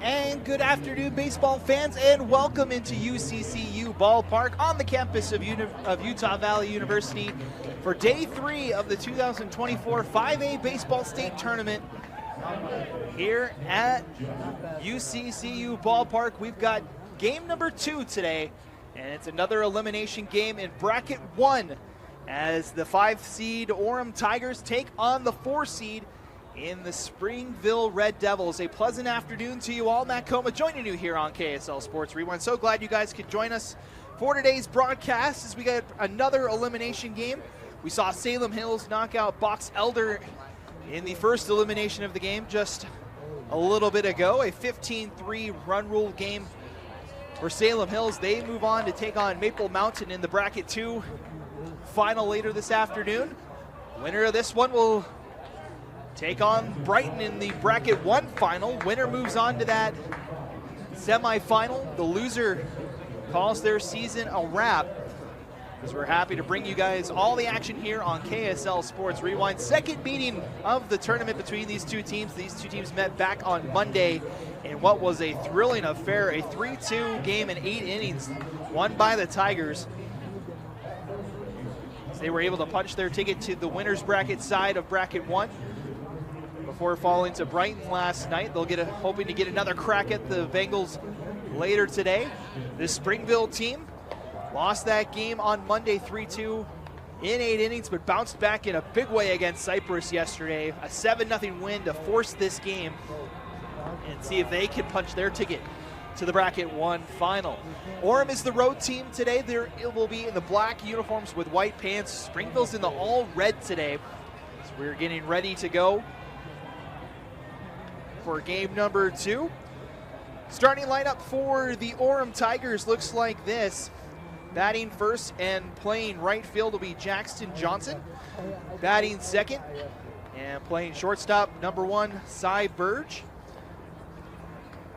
And good afternoon, baseball fans, and welcome into UCCU Ballpark on the campus of Utah Valley University for Day 3 of the 2024 5A Baseball State Tournament here at UCCU Ballpark. We've got game number 2 today, and it's another elimination game in Bracket 1 as the 5-seed Orem Tigers take on the 4-seed in the Springville Red Devils. A pleasant afternoon to you all. Matt Coma joining you here on KSL Sports Rewind. So glad you guys could join us for today's broadcast as we got another elimination game. We saw Salem Hills knock out Box Elder in the first elimination of the game just a little bit ago. A 15-3 run rule game for Salem Hills. They move on to take on Maple Mountain in the Bracket 2 final later this afternoon. Winner of this one will take on Brighton in the Bracket 1 final. Winner moves on to that semifinal. The loser calls their season a wrap, as we're happy to bring you guys all the action here on KSL Sports Rewind. Second meeting of the tournament between these two teams. These two teams met back on Monday in what was a thrilling affair, a 3-2 game in 8 innings, won by the Tigers. They were able to punch their ticket to the winner's bracket side of Bracket 1 before falling to Brighton last night. They'll hoping to get another crack at the Bengals later today. The Springville team lost that game on Monday 3-2 in 8 innings, but bounced back in a big way against Cypress yesterday. A 7-0 win to force this game and see if they can punch their ticket to the Bracket 1 final. Orem is the road team today. It will be in the black uniforms with white pants. Springville's in the all red today. So we're getting ready to go for game number 2. Starting lineup for the Orem Tigers looks like this. Batting first and playing right field will be Jackson Johnson. Batting second and playing shortstop, number 1, Cy Burge.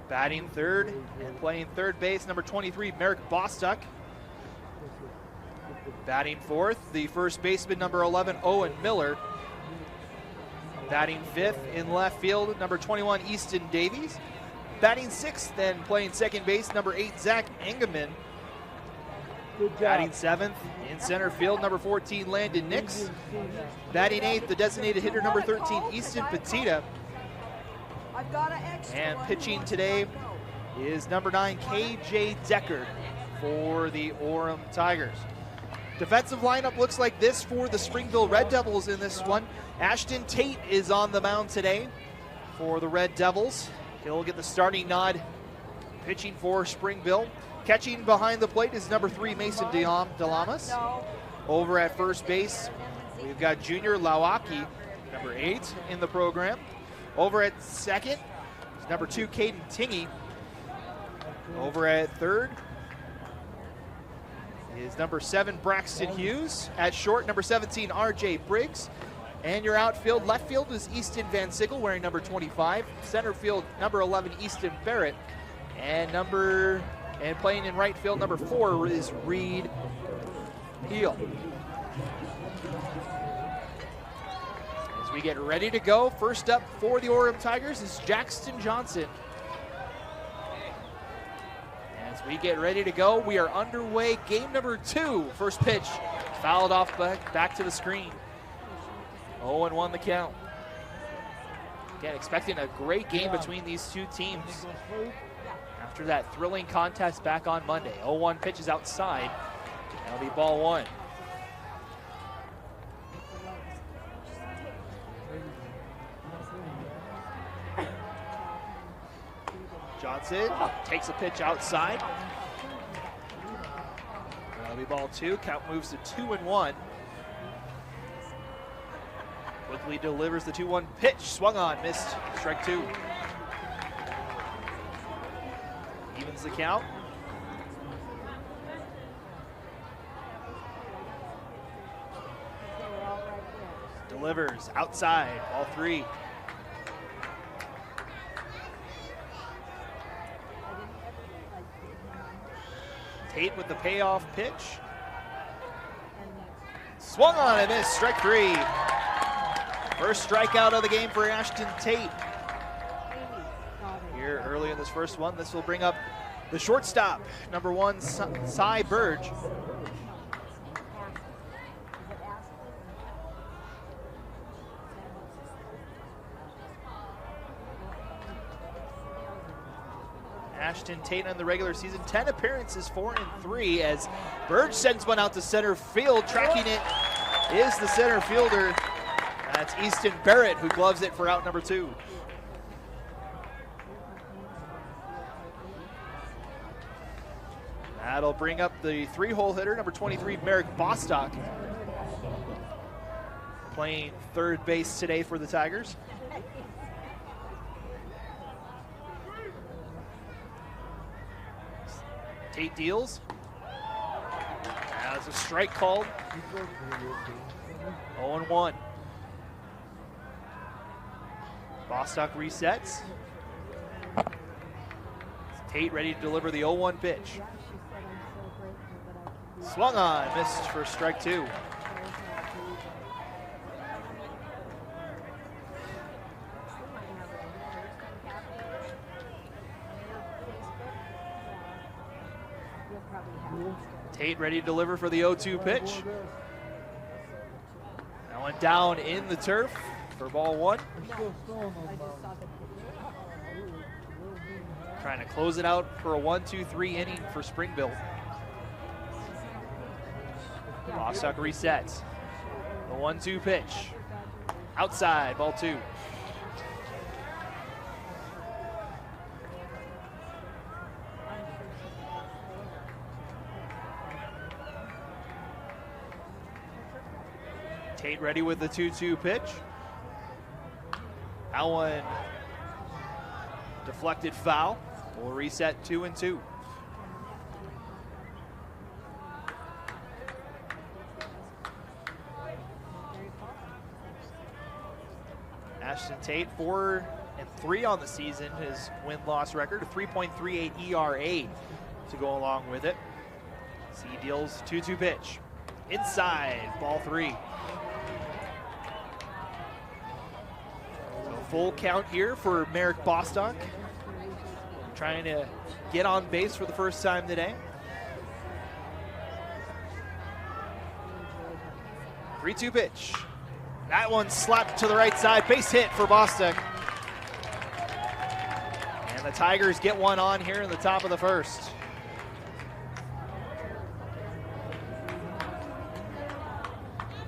Batting third and playing third base, number 23, Merrick Bostock. Batting fourth, the first baseman, number 11, Owen Miller. Batting fifth in left field, number 21, Easton Davies. Batting sixth and playing second base, number 8, Zach Engeman. Batting seventh in center field, number 14, Landon Nix. Batting eighth, the designated hitter, number 13, Easton Petita. And pitching today is number 9, KJ Decker for the Orem Tigers. Defensive lineup looks like this for the Springville Red Devils in this one. Ashton Tate is on the mound today for the Red Devils. He'll get the starting nod pitching for Springville. Catching behind the plate is number 3, Mason Delamas. Over at first base, we've got Junior Lawaki, number 8 in the program. Over at second is number 2, Caden Tingy. Over at third is number 7, Braxton Hughes. At short, number 17, RJ Briggs. And your outfield, left field is Easton Van Sickle wearing number 25. Center field, number 11, Easton Barrett. And playing in right field, number 4 is Reed Heel. As we get ready to go, first up for the Orem Tigers is Jackson Johnson. As we get ready to go, we are underway. Game number 2. First pitch fouled off back to the screen. 0-1 the count. Again, expecting a great game between these two teams after that thrilling contest back on Monday. 0-1 pitch is outside. That'll be ball 1. Johnson takes a pitch outside. That'll be ball 2. Count moves to 2-1. Quickly delivers the 2-1 pitch. Swung on, missed. Strike 2. Evens the count. Delivers outside, ball 3. Tate with the payoff pitch. Swung on and missed, strike 3. First strikeout of the game for Ashton Tate here early in in this first one. This will bring up the shortstop, number 1, Cy Burge. Ashton Tate in the regular season, 10 appearances, 4-3, as Burge sends one out to center field. Tracking it is the center fielder. That's Easton Barrett, who gloves it for out number 2. That'll bring up the 3-hole hitter, number 23, Merrick Bostock, playing third base today for the Tigers. Tate deals. That's a strike called. 0-1. Bostock resets. Tate ready to deliver the 0-1 pitch. Swung on, missed for strike 2. Tate ready to deliver for the 0-2 pitch. That one down in the turf for ball 1. Trying to close it out for a 1-2-3 inning for Springville. Bostock resets. The 1-2 pitch. Outside, ball 2. Tate ready with the 2-2 pitch. That one deflected foul. We'll reset 2-2. Ashton Tate, 4-3 on the season. His win-loss record, a 3.38 ERA to go along with it. So he deals 2-2 pitch. Inside, ball 3. So full count here for Merrick Bostock. Trying to get on base for the first time today. 3-2 pitch. That one slapped to the right side. Base hit for Bostock. And the Tigers get one on here in the top of the first.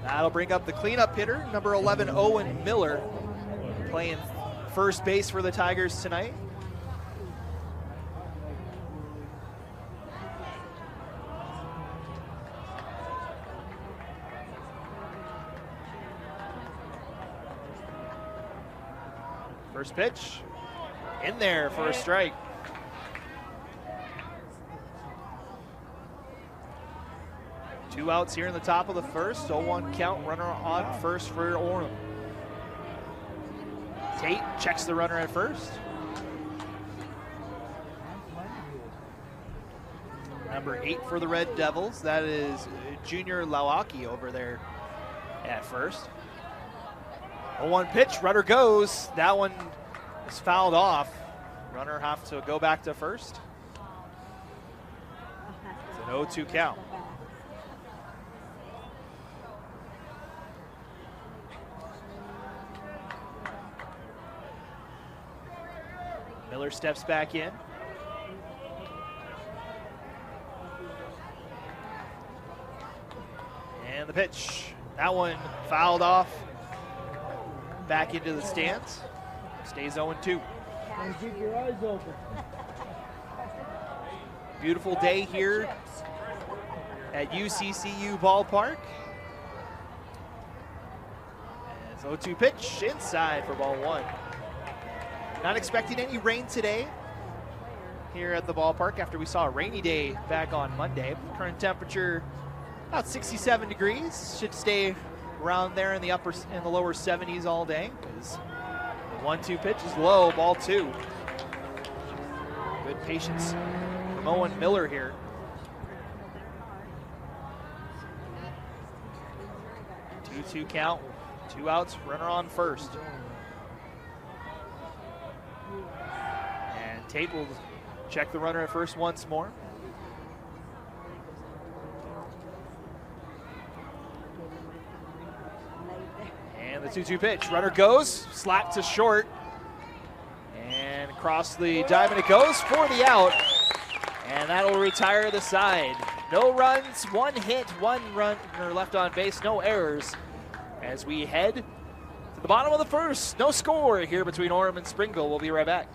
That'll bring up the cleanup hitter, number 11, Owen Miller, playing first base for the Tigers tonight. First pitch, in there for a strike. Two outs here in the top of the first. 0-1 count, runner on first for Orem. Tate checks the runner at first. Number 8 for the Red Devils, that is Junior Lawaki over there at first. 0-1 pitch, runner goes. That one is fouled off. Runner have to go back to first. It's an 0-2 count. Miller steps back in. And the pitch. That one fouled off. Back into the stands. Stays 0-2. Keep your eyes open. Beautiful day here at UCCU Ballpark. And it's 0-2 pitch inside for ball 1. Not expecting any rain today here at the ballpark after we saw a rainy day back on Monday. Current temperature about 67 degrees. Should stay around there in the lower 70s all day. The 1-2 pitch is low, ball 2. Good patience from Owen Miller here. Two count, 2 outs, runner on first. And Tate will check the runner at first once more. And the 2-2 pitch. Runner goes, slap to short. And across the diamond it goes for the out. And that'll retire the side. No runs, one hit, one runner left on base, no errors. As we head to the bottom of the first, no score here between Orem and Springville. We'll be right back.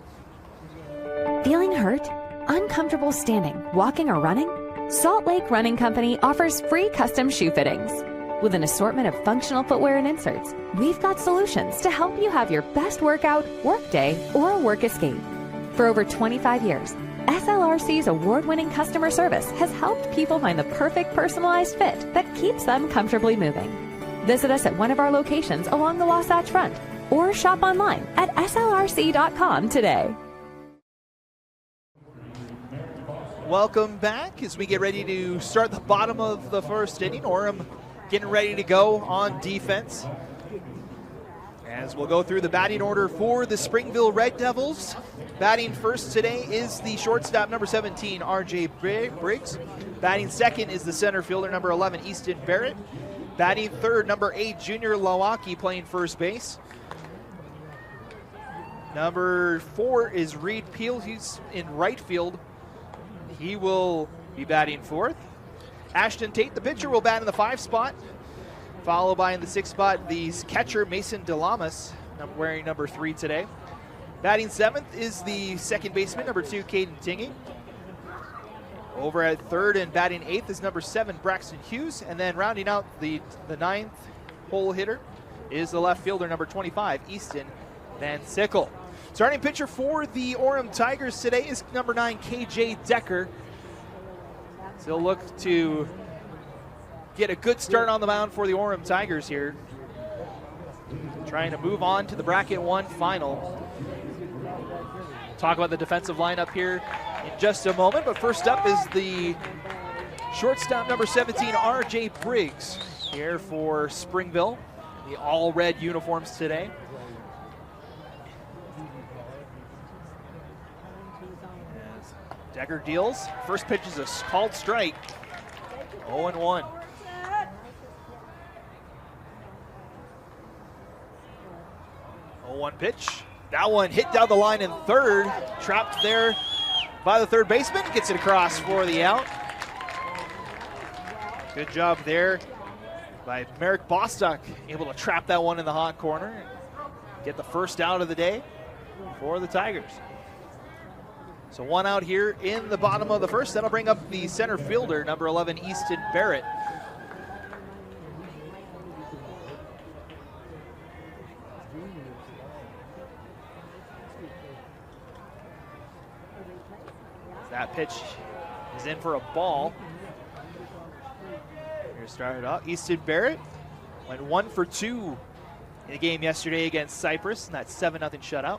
Feeling hurt? Uncomfortable standing, walking, or running? Salt Lake Running Company offers free custom shoe fittings. With an assortment of functional footwear and inserts, we've got solutions to help you have your best workout, work day, or work escape. For over 25 years, SLRC's award-winning customer service has helped people find the perfect personalized fit that keeps them comfortably moving. Visit us at one of our locations along the Wasatch Front or shop online at slrc.com today. Welcome back as we get ready to start the bottom of the first inning. Orem getting ready to go on defense. As we'll go through the batting order for the Springville Red Devils. Batting first today is the shortstop, number 17, R.J. Briggs. Batting second is the center fielder, number 11, Easton Barrett. Batting third, number 8, Junior Lawaki, playing first base. Number 4 is Reed Peel. He's in right field. He will be batting fourth. Ashton Tate, the pitcher, will bat in the 5 spot. Followed by in the 6th spot, the catcher, Mason DeLamas, wearing number 3 today. Batting 7th is the second baseman, number 2, Caden Tingy. Over at third and batting 8th is number 7, Braxton Hughes. And then rounding out the 9th hole hitter is the left fielder, number 25, Easton Van Sickle. Starting pitcher for the Orem Tigers today is number 9, KJ Decker. So they'll look to get a good start on the mound for the Orem Tigers here. Trying to move on to the bracket 1 final. Talk about the defensive lineup here in just a moment, but first up is the shortstop, number 17, R.J. Briggs, here for Springville. The all-red uniforms today. As Decker deals. First pitch is a called strike. 0-1. One pitch. That one hit down the line in third. Trapped there by the third baseman. Gets it across for the out. Good job there by Merrick Bostock. Able to trap that one in the hot corner and get the first out of the day for the Tigers. So one out here in the bottom of the first. That'll bring up the center fielder, number 11, Easton Barrett. That pitch is in for a ball. Here started out. Easton Barrett went 1 for 2 in the game yesterday against Cypress in that 7-0 shutout.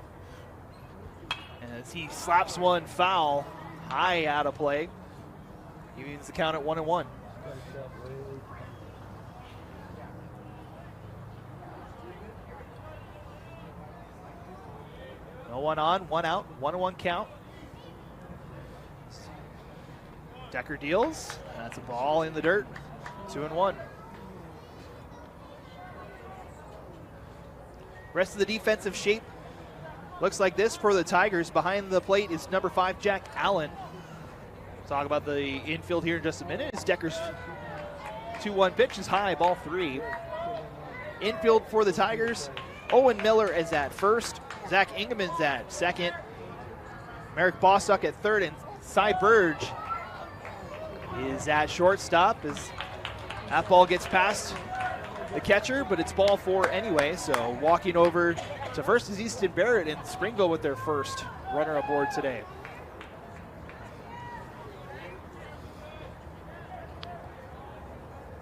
And as he slaps one foul high out of play, he evens the count at 1-1. No one on, one out, 1-1 count. Decker deals. That's a ball in the dirt. 2-1. Rest of the defensive shape looks like this for the Tigers. Behind the plate is number 5, Jack Allen. We'll talk about the infield here in just a minute. It's Decker's 2-1 pitch is high, ball 3. Infield for the Tigers, Owen Miller is at first. Zach Ingeman's at second. Merrick Bostock at third, and Cy Burge is at shortstop as that ball gets past the catcher, but it's ball 4 anyway. So walking over to first is Easton Barrett, and Springville with their first runner aboard today.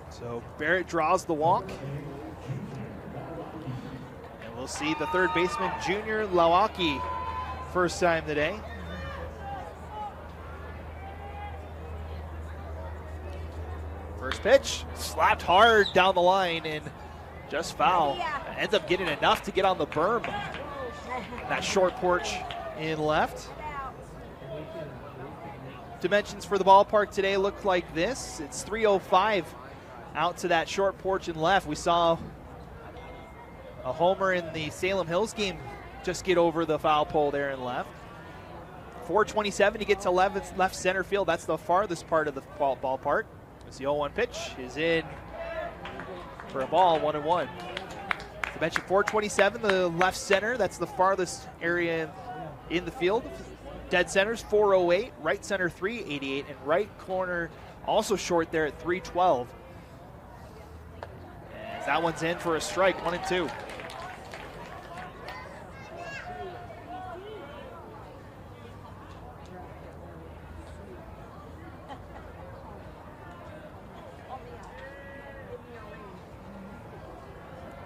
So Barrett draws the walk. And we'll see the third baseman, Junior Lawaki, first time today. First pitch, slapped hard down the line and just foul. Ends up getting enough to get on the berm. That short porch in left. Dimensions for the ballpark today look like this. It's 3:05 out to that short porch and left. We saw a homer in the Salem Hills game just get over the foul pole there and left. 4:27 to get to left center field. That's the farthest part of the ballpark. As the 0-1 pitch is in for a ball, 1-1. I mentioned 4:27, the left center. That's the farthest area in the field. Dead center's 4:08, right center 3:88, and right corner also short there at 3:12. As that one's in for a strike, 1-2.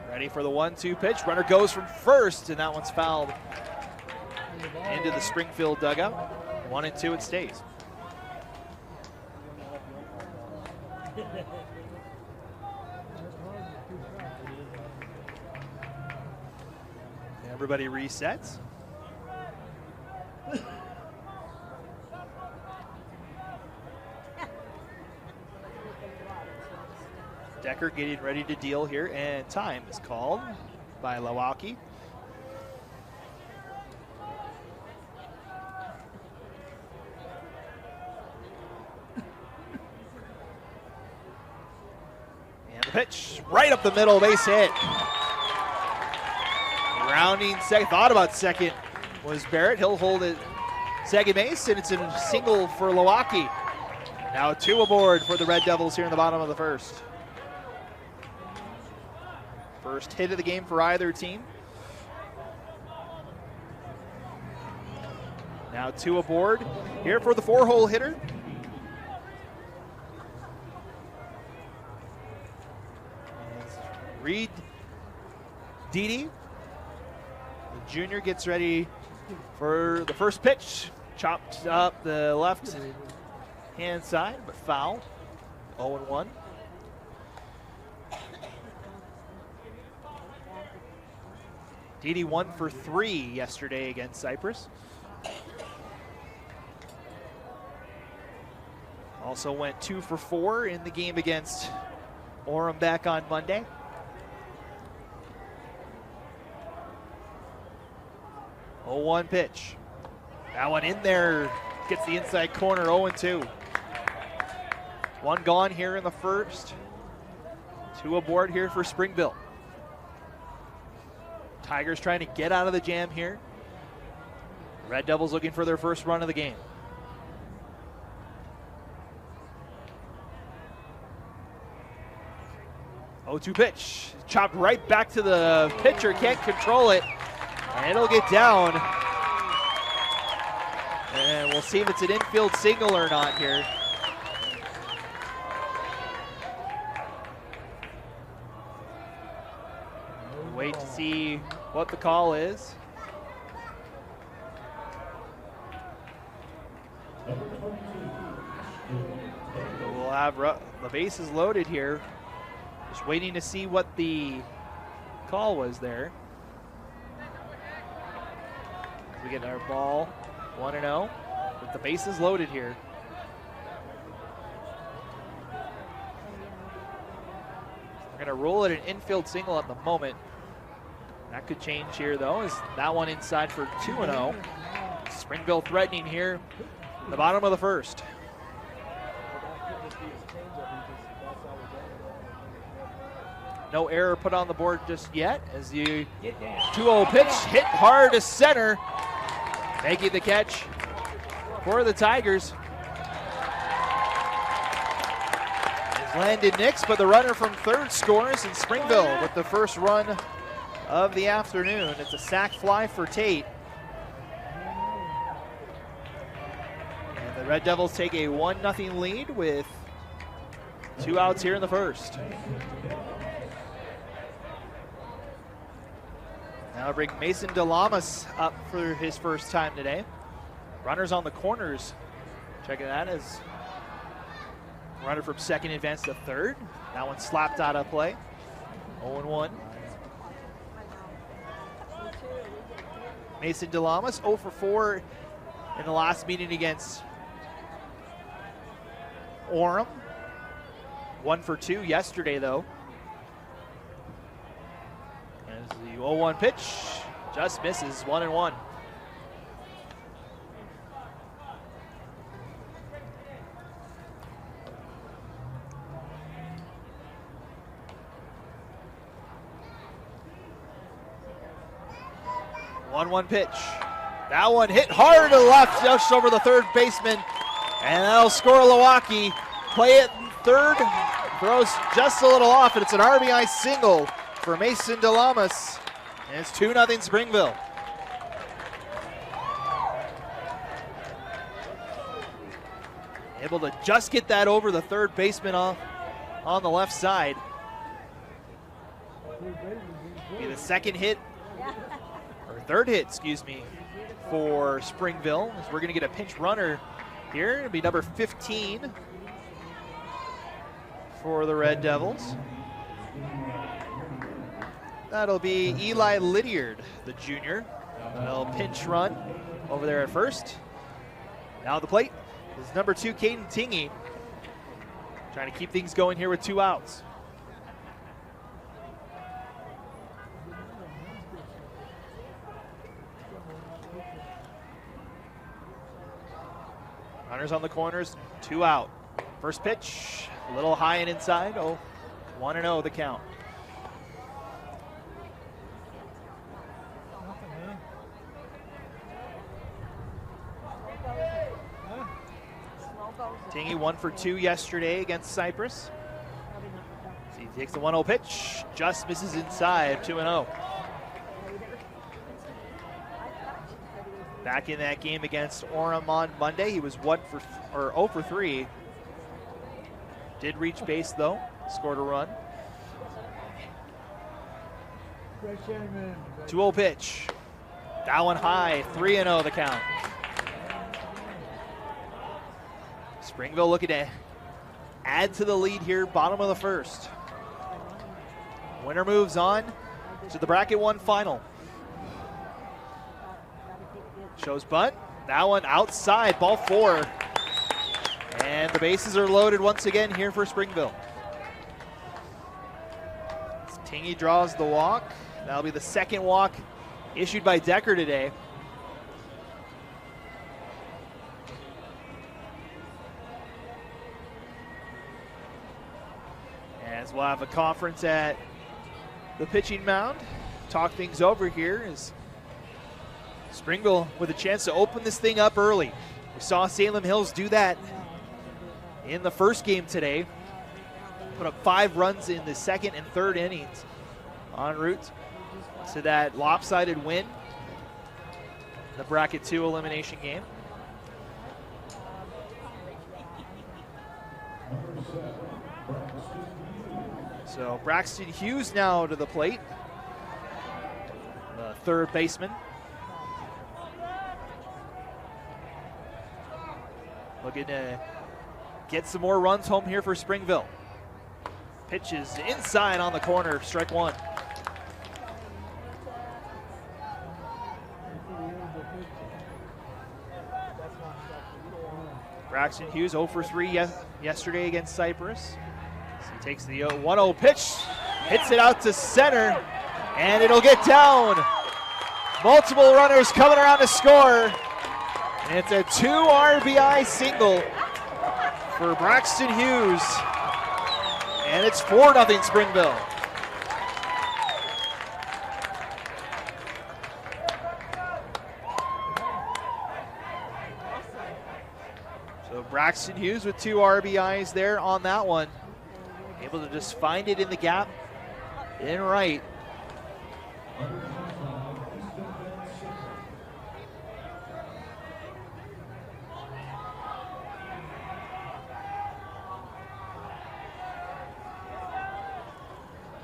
Ready for the 1-2 pitch. Runner goes from first, and that one's fouled into the Springville dugout. 1-2, it stays. Everybody resets. Decker getting ready to deal here, and time is called by Milwaukee. And the pitch right up the middle, base hit. Rounding second, thought about second was Barrett. He'll hold it second base, and it's a single for Milwaukee. Now 2 aboard for the Red Devils here in the bottom of the first. First hit of the game for either team. Now 2 aboard here for the 4-hole hitter. Reed Dede, the junior, gets ready for the first pitch. Chopped up the left hand side, but foul. 0-1. Dede 1 for 3 yesterday against Cypress. Also went 2 for 4 in the game against Orem back on Monday. Oh, 0-1 pitch. That one in there, gets the inside corner, 0-2. 1 gone here in the first. 2 aboard here for Springville. Tigers trying to get out of the jam here. Red Devils looking for their first run of the game. Oh, 2 pitch. Chopped right back to the pitcher. Can't control it. And it'll get down. And we'll see if it's an infield single or not here. Wait to see what the call is. We'll have the bases loaded here. Just waiting to see what the call was there. We get our ball 1-0 with the bases loaded here. We're going to roll it an infield single at the moment. That could change here, though, as that one inside for 2-0. Springville threatening here in the bottom of the first. No error put on the board just yet as the 2-0 pitch hit hard to center. Making the catch for the Tigers is Landon Nix, but the runner from third scores, in Springville with the first run of the afternoon. It's a sac fly for Tate. And the Red Devils take a 1-0 lead with 2 outs here in the first. Now bring Mason DeLamas up for his first time today. Runners on the corners. Checking that as runner from second advanced to third. That one slapped out of play. 0-1. Mason DeLamas 0 for 4 in the last meeting against Orem. 1 for 2 yesterday, though. As the 0-1 pitch just misses, 1-1. One pitch. That one hit hard to the left, just over the third baseman, and that'll score Milwaukee. Play it third, throws just a little off, and it's an RBI single for Mason DeLamas. And it's 2-0 Springville. Able to just get that over the third baseman off on the left side. Be the second hit, or third hit, excuse me, for Springville, as we're going to get a pinch runner here. It'll be number 15 for the Red Devils. That'll be Eli Lydiard, the junior. They'll pinch run over there at first. Now the plate is number 2, Caden Tingy, trying to keep things going here with 2 outs. Runners on the corners, 2 out. First pitch, a little high and inside. 1-0 the count. Tingy 1 for 2 yesterday against Cypress. So he takes the 1-0 pitch, just misses inside, 2-0. Back in that game against Orem on Monday, he was 0 for 3. Did reach base though, scored a run. 2-0 pitch. That one high, 3-0 the count. Springville looking to add to the lead here, bottom of the first. Winner moves on to the bracket 1 final. Shows bunt. That one outside, ball 4. And the bases are loaded once again here for Springville. Tingy draws the walk. That'll be the second walk issued by Decker today. As we'll have a conference at the pitching mound, talk things over here as Springville with a chance to open this thing up early. We saw Salem Hills do that in the first game today. Put up 5 runs in the second and third innings en route to that lopsided win in the bracket 2 elimination game. So Braxton Hughes now to the plate, the third baseman. Looking to get some more runs home here for Springville. Pitch is inside on the corner, strike 1. Braxton Hughes 0 for 3 yesterday against Cypress. So he takes the 1-0 pitch, hits it out to center, and it'll get down. Multiple runners coming around to score. And it's a 2 RBI single for Braxton Hughes. And it's 4-0 Springville. So Braxton Hughes with 2 RBIs there on that one. Able to just find it in the gap in right.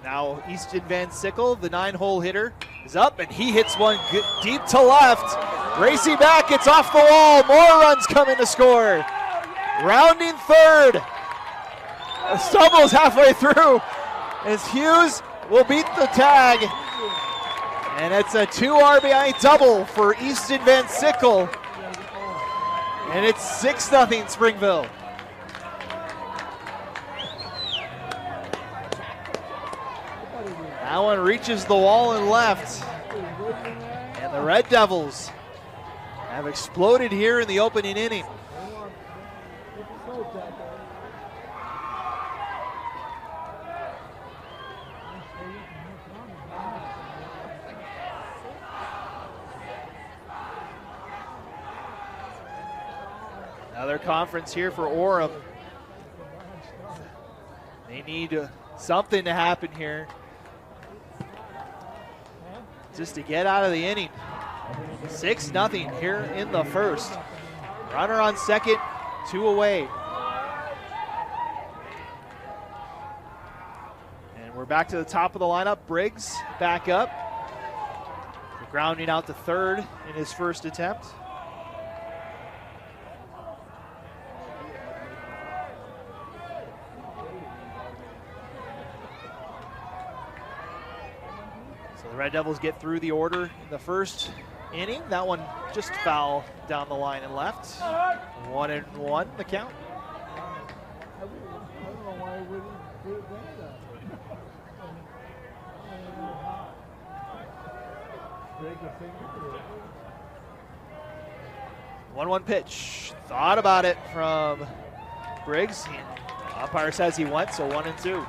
Now Easton Van Sickle, the 9-hole hitter, is up and he hits one deep to left. Racing back, it's off the wall. More runs coming to score. Rounding third. Stumbles halfway through as Hughes will beat the tag. And it's a 2 RBI double for Easton Van Sickle. And it's 6-0 Springville. That one reaches the wall and left. And the Red Devils have exploded here in the opening inning. Another conference here for Orem. They need something to happen here just to get out of the inning. 6-0 here in the first. Runner on second, 2 away. And we're back to the top of the lineup. Briggs back up. Grounding out to third in his first attempt. The Red Devils get through the order in the first inning. That one just foul down the line and left. 1-1 the count. I don't know why we didn't put it down. 1-1 pitch. Thought about it from Briggs. Umpire says he went, so 1-2.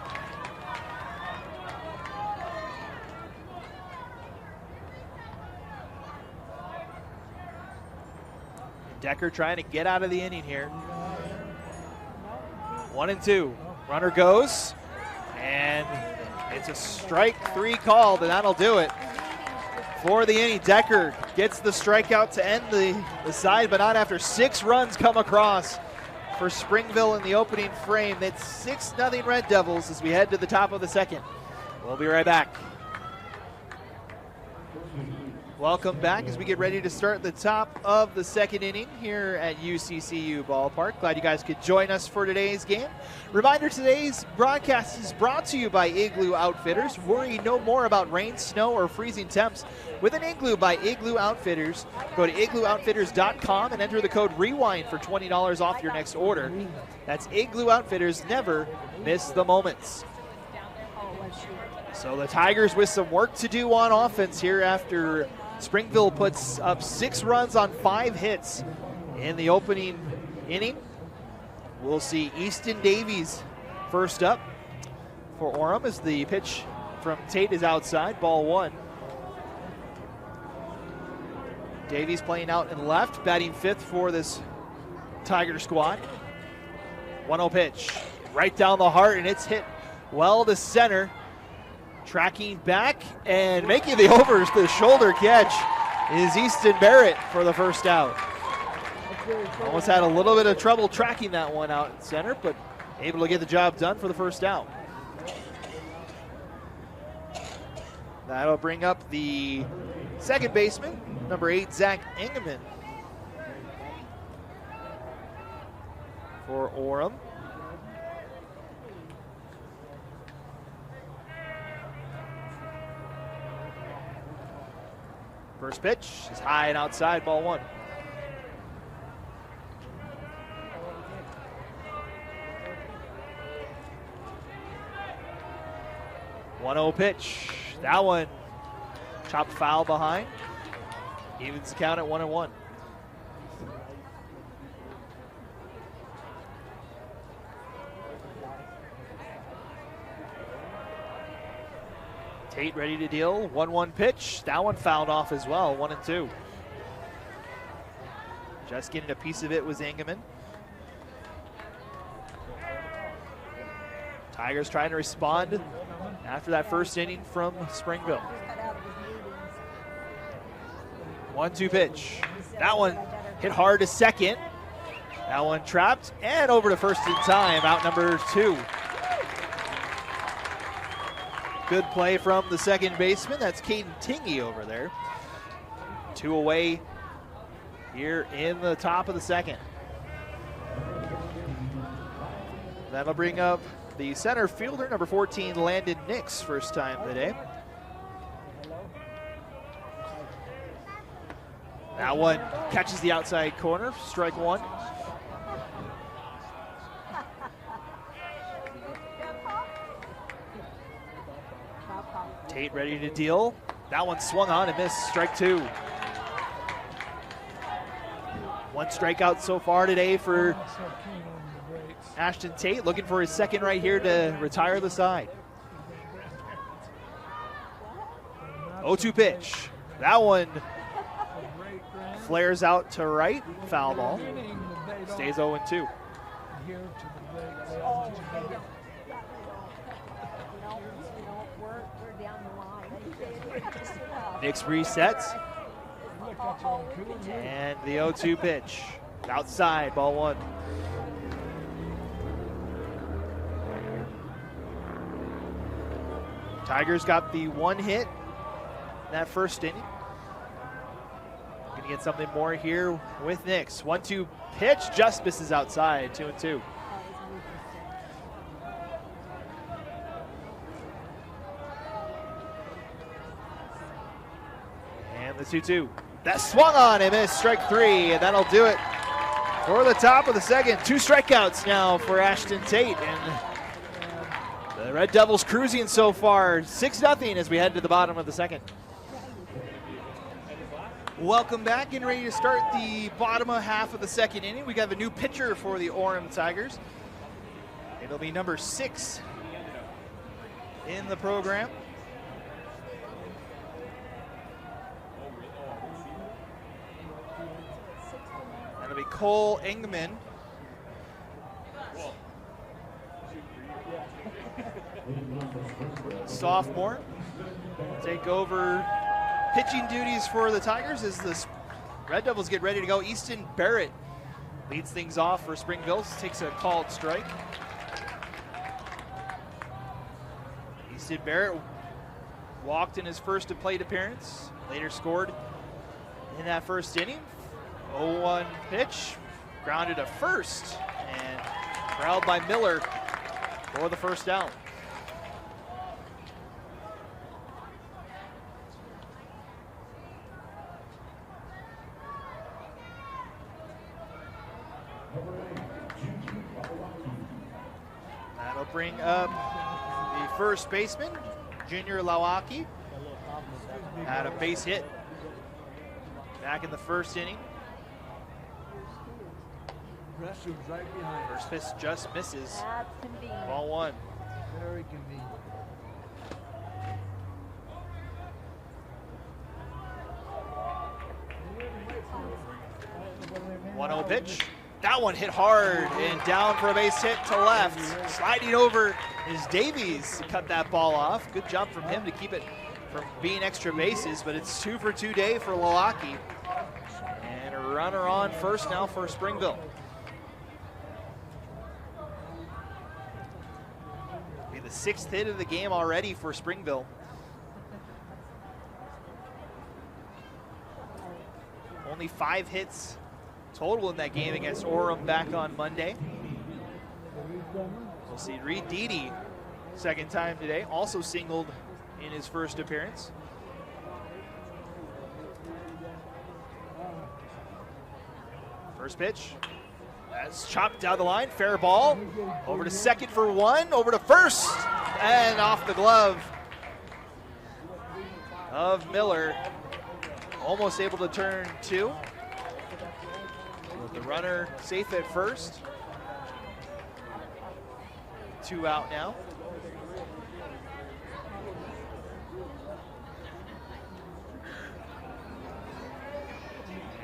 Decker trying to get out of the inning here. 1-2. Runner goes, and it's a strike 3 call, but that'll do it for the inning. Decker gets the strikeout to end the side, but not after 6 runs come across for Springville in the opening frame. It's 6-0 Red Devils as we head to the top of the second. We'll be right back. Welcome back as we get ready to start the top of the second inning here at UCCU Ballpark. Glad you guys could join us for today's game. Reminder, today's broadcast is brought to you by Igloo Outfitters. Worry no more about rain, snow, or freezing temps with an Igloo by Igloo Outfitters. Go to igloooutfitters.com and enter the code REWIND for $20 off your next order. That's Igloo Outfitters. Never miss the moments. So the Tigers with some work to do on offense here after Springville puts up 6 runs on 5 hits in the opening inning. We'll see Easton Davies first up for Orem as the pitch from Tate is outside, ball 1. Davies playing out in left, batting 5th for this Tiger squad. 1-0 pitch, right down the heart, and it's hit well to center. Tracking back and making the over-the-shoulder catch is Easton Barrett for the first out. Almost had a little bit of trouble tracking that one out at center, but able to get the job done for the first out. That'll bring up the second baseman, number 8, Zach Engeman for Orem. First pitch is high and outside, ball 1. One-oh pitch. That one chopped foul behind. Evens the count at 1-1. Tate ready to deal. 1-1 pitch. That one fouled off as well. 1-2. Just getting a piece of it was Engeman. Tigers trying to respond after that first inning from Springville. 1-2 pitch. That one hit hard to second. That one trapped and over to first in time. Out number 2. Good play from the second baseman. That's Caden Tingy over there. 2 away here in the top of the second. That'll bring up the center fielder, number 14, Landon Nix, first time today. That one catches the outside corner, strike 1. Tate ready to deal. That one swung on and missed. Strike two. One strikeout so far today for Ashton Tate, looking for his second right here to retire the side. 0-2 pitch. That one flares out to right. Foul ball. Stays 0-2. Nix resets. And the 0-2 pitch. Outside, ball one. Tigers got the one hit in that first inning. Gonna get something more here with Nix. 1-2 pitch, just misses outside, 2-2. And the 2-2. That swung on and missed, strike three, and that'll do it for the top of the second. 2 strikeouts now for Ashton Tate, and the Red Devils cruising so far, 6-0 as we head to the bottom of the second. Welcome back, and ready to start the bottom half of the second inning. We got a new pitcher for the Orem Tigers. It'll be number 6 in the program. That'll be Cole Engman. Sophomore. Take over pitching duties for the Tigers as the Red Devils get ready to go. Easton Barrett leads things off for Springville. Takes a called strike. Easton Barrett walked in his first plate appearance. Later scored in that first inning. 0-1 pitch, grounded to first, and corralled by Miller for the first down. That'll bring up the first baseman, Junior Lawaki. Had a base hit back in the first inning. Right behind. First pitch just misses. That's convenient. Ball one. Very convenient. 1-0 pitch. That one hit hard and down for a base hit to left. Sliding over is Davies to cut that ball off. Good job from him to keep it from being extra bases, but it's 2 for 2 day for Lawaki. And a runner on first now for Springville. Be the 6th hit of the game already for Springville. Only 5 hits total in that game against Orem back on Monday. We'll see Reed Deedy, second time today, also singled in his first appearance. First pitch, that's chopped down the line, fair ball. Over to second for one, over to first, and off the glove of Miller. Almost able to turn 2. With the runner safe at first. 2 out now.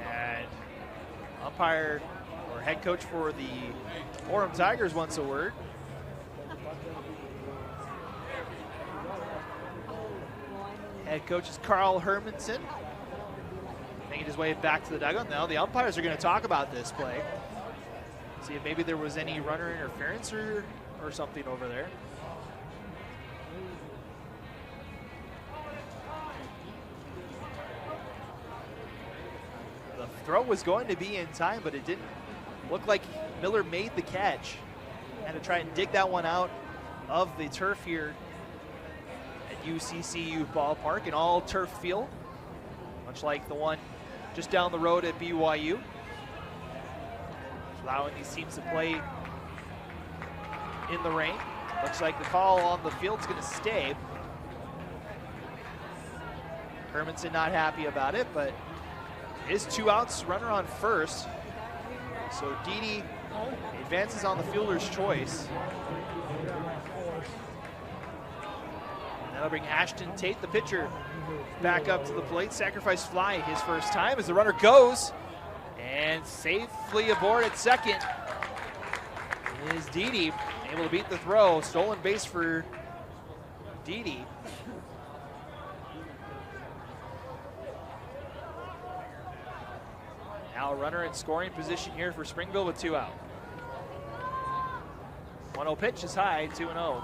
And umpire or head coach for the Orem Tigers wants a word. Head coach is Carl Hermanson. Making his way back to the dugout. Now the umpires are going to talk about this play. See if maybe there was any runner interference or something over there. The throw was going to be in time, but it didn't look like Miller made the catch. Had to try and dig that one out of the turf here at UCCU Ballpark, an all turf field, much like the one just down the road at BYU, allowing these teams to play in the rain. Looks like the call on the field is going to stay. Hermanson not happy about it, but his 2 outs, runner on first. So Didi advances on the fielder's choice. And that'll bring Ashton Tate, the pitcher, back up to the plate. Sacrifice fly his first time as the runner goes. And safely aboard at second is Didi, able to beat the throw. Stolen base for Didi. Now a runner in scoring position here for Springville with 2 out. 1-0 pitch is high, 2-0.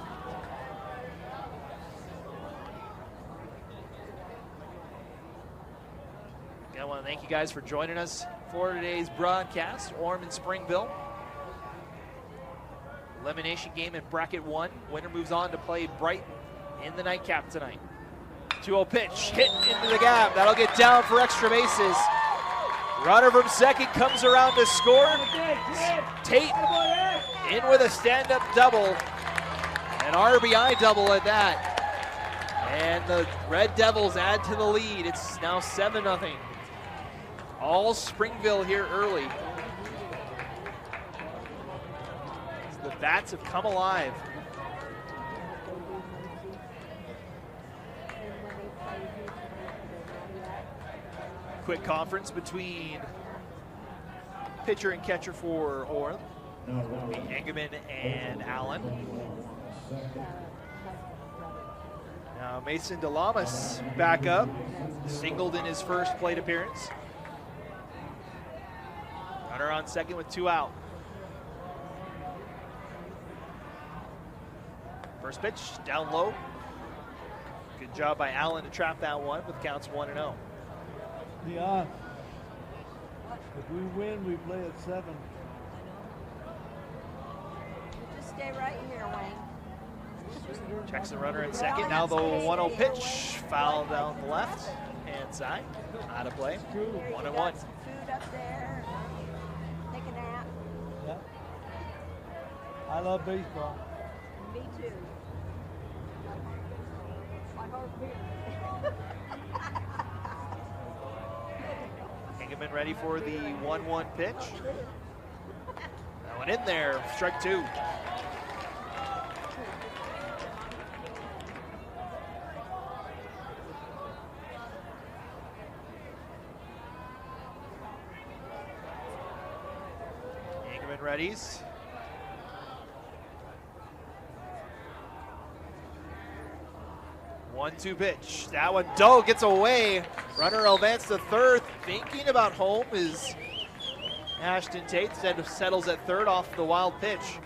I want to thank you guys for joining us for today's broadcast. Orem and Springville. Elimination game in bracket 1. Winner moves on to play Brighton in the nightcap tonight. 2-0 pitch, hit into the gap. That'll get down for extra bases. Runner from second comes around to score. Tate in with a stand-up double. An RBI double at that. And the Red Devils add to the lead. It's now 7-0. All Springville here early. The bats have come alive. Quick conference between pitcher and catcher for Orem. Engelman and Allen. Now Mason DeLamas back up. Singled in his first plate appearance. Runner on second with 2 out. First pitch, down low. Good job by Allen to trap that one with counts 1-0. The odds. If we win, we play at 7. Just stay right here, Wayne. Checks the runner in second. Now the 1-0 pitch, foul down the left hand side. Out of play. 1-1. Some food up there. Take a nap. Yeah. I love baseball. Me too. I hope you. Engelman ready for the 1-1 pitch. That one in there, strike 2. Engelman readies. One-two pitch. That one gets away. Runner will advance to third. Thinking about home is Ashton Tate. Settles at third off the wild pitch.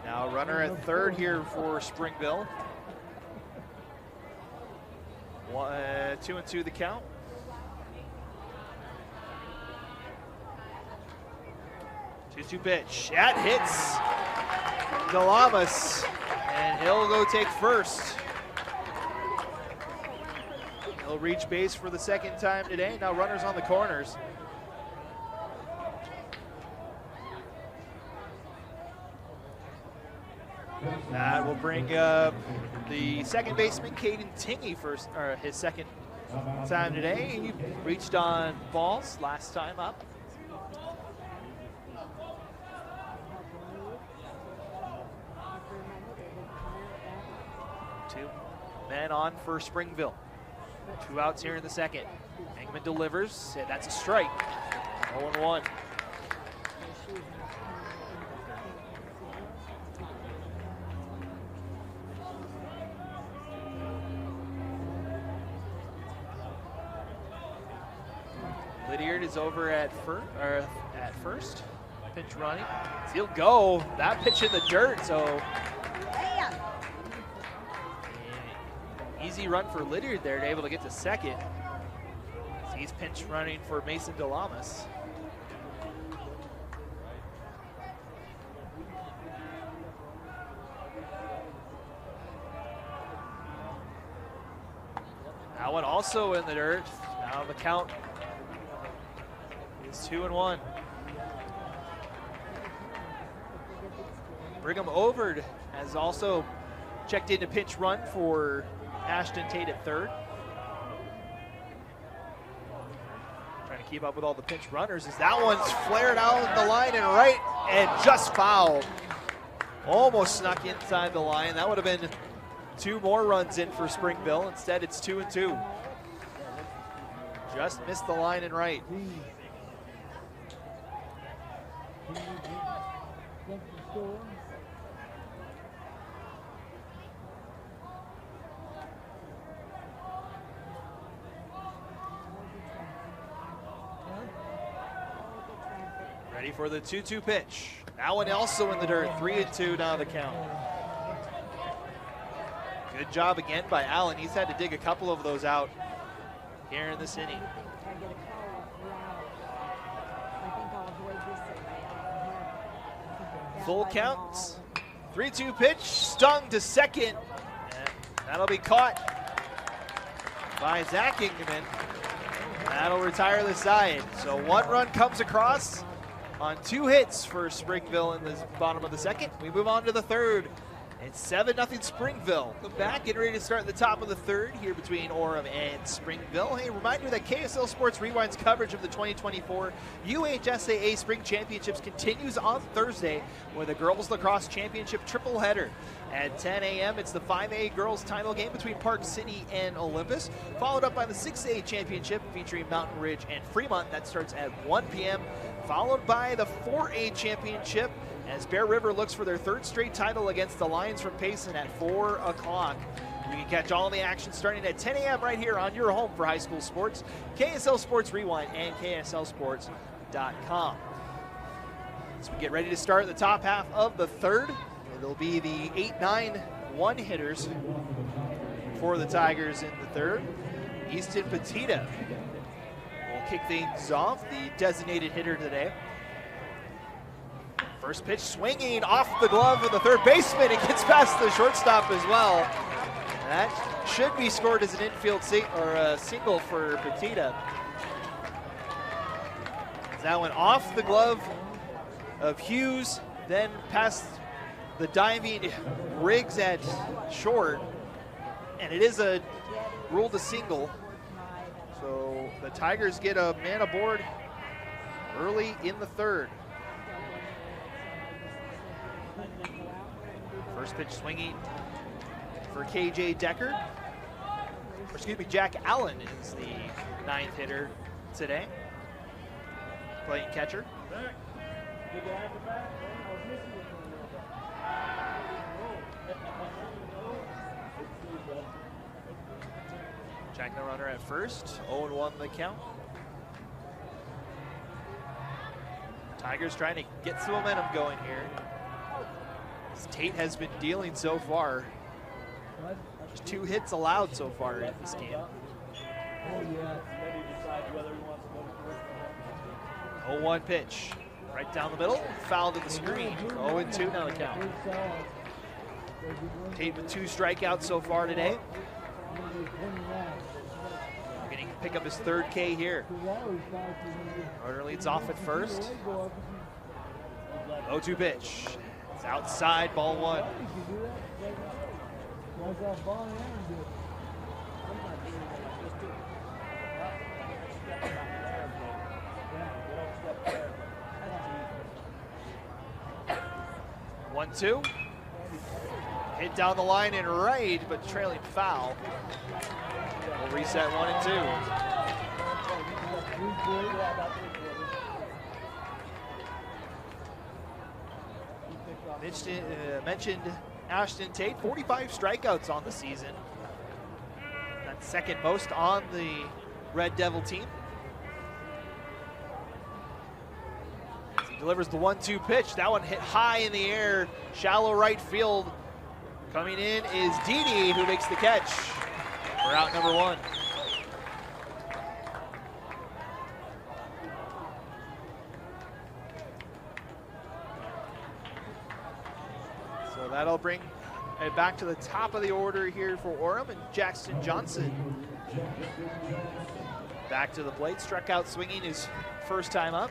Now runner at third here for Springville. 2-2 the count. Two pitch. That hits DeLamas, and he'll go take first. He'll reach base for the second time today. Now runners on the corners. That will bring up the second baseman, Caden Tingey, his second time today. He reached on balls last time up. 2 men on for Springville. 2 outs here in the second. Engelman delivers, and that's a strike. 0-1. Lydiard is over at first. Pitch running. He'll go. That pitch in the dirt, so easy run for Lydiard there, able to get to second. So he's pinch running for Mason DeLamas. That one also in the dirt. Now the count is 2-1. Brigham Overd has also checked in to pinch run for Ashton Tate at third. Trying to keep up with all the pinch runners as that one's flared out the line and right and just fouled. Almost snuck inside the line. That would have been 2 more runs in for Springville. Instead, it's 2 and 2. Just missed the line and right. Ready for the 2-2 pitch. That one also in the dirt. 3 and 2 now the count. Good job again by Allen. He's had to dig a couple of those out here in this inning. Full count. 3-2 pitch, stung to second. And that'll be caught by Zach Ingeman. That'll retire the side. So 1 run comes across on 2 hits for Springville in the bottom of the second. We move on to the third. It's 7-0 Springville. We're back, getting ready to start the top of the third here between Orem and Springville. Hey, reminder that KSL Sports Rewind's coverage of the 2024 UHSAA Spring Championships continues on Thursday with a Girls Lacrosse Championship triple header. At 10 a.m., it's the 5A girls title game between Park City and Olympus, followed up by the 6A championship featuring Mountain Ridge and Fremont. That starts at 1 p.m., followed by the 4A championship as Bear River looks for their 3rd straight title against the Lions from Payson at 4 o'clock. You can catch all the action starting at 10 a.m. right here on your home for high school sports, KSL Sports Rewind and KSLSports.com. As we get ready to start the top half of the third, it'll be the 8-9 one-hitters for the Tigers in the third. Easton Petita will kick things off, the designated hitter today. First pitch swinging off the glove of the third baseman. It gets past the shortstop as well. That should be scored as an infield single for Petita. That went off the glove of Hughes, then past the diving Riggs at short, and it is ruled a single. So the Tigers get a man aboard early in the third. First pitch swinging for KJ Decker. Or excuse me, Jack Allen is the 9th hitter today. Playing catcher. Jack the runner at first. 0-1 the count. Tigers trying to get some momentum going here. Tate has been dealing so far. Just 2 hits allowed so far in this game. 0-1 pitch. Right down the middle. Foul to the screen. 0-2 now the count. Tate with 2 strikeouts so far today. Getting to pick up his 3rd K here. Runner leads off at first. 0-2 pitch. It's outside, ball 1. One, 2. Hit down the line and right, but trailing foul. We'll reset 1 and 2. Mentioned Ashton Tate, 45 strikeouts on the season. That's 2nd most on the Red Devil team. As he delivers the 1-2 pitch, that one hit high in the air, shallow right field. Coming in is Didi, who makes the catch for out number 1. So that'll bring it back to the top of the order here for Orem, and Jackson Johnson back to the plate. Struck out swinging his first time up.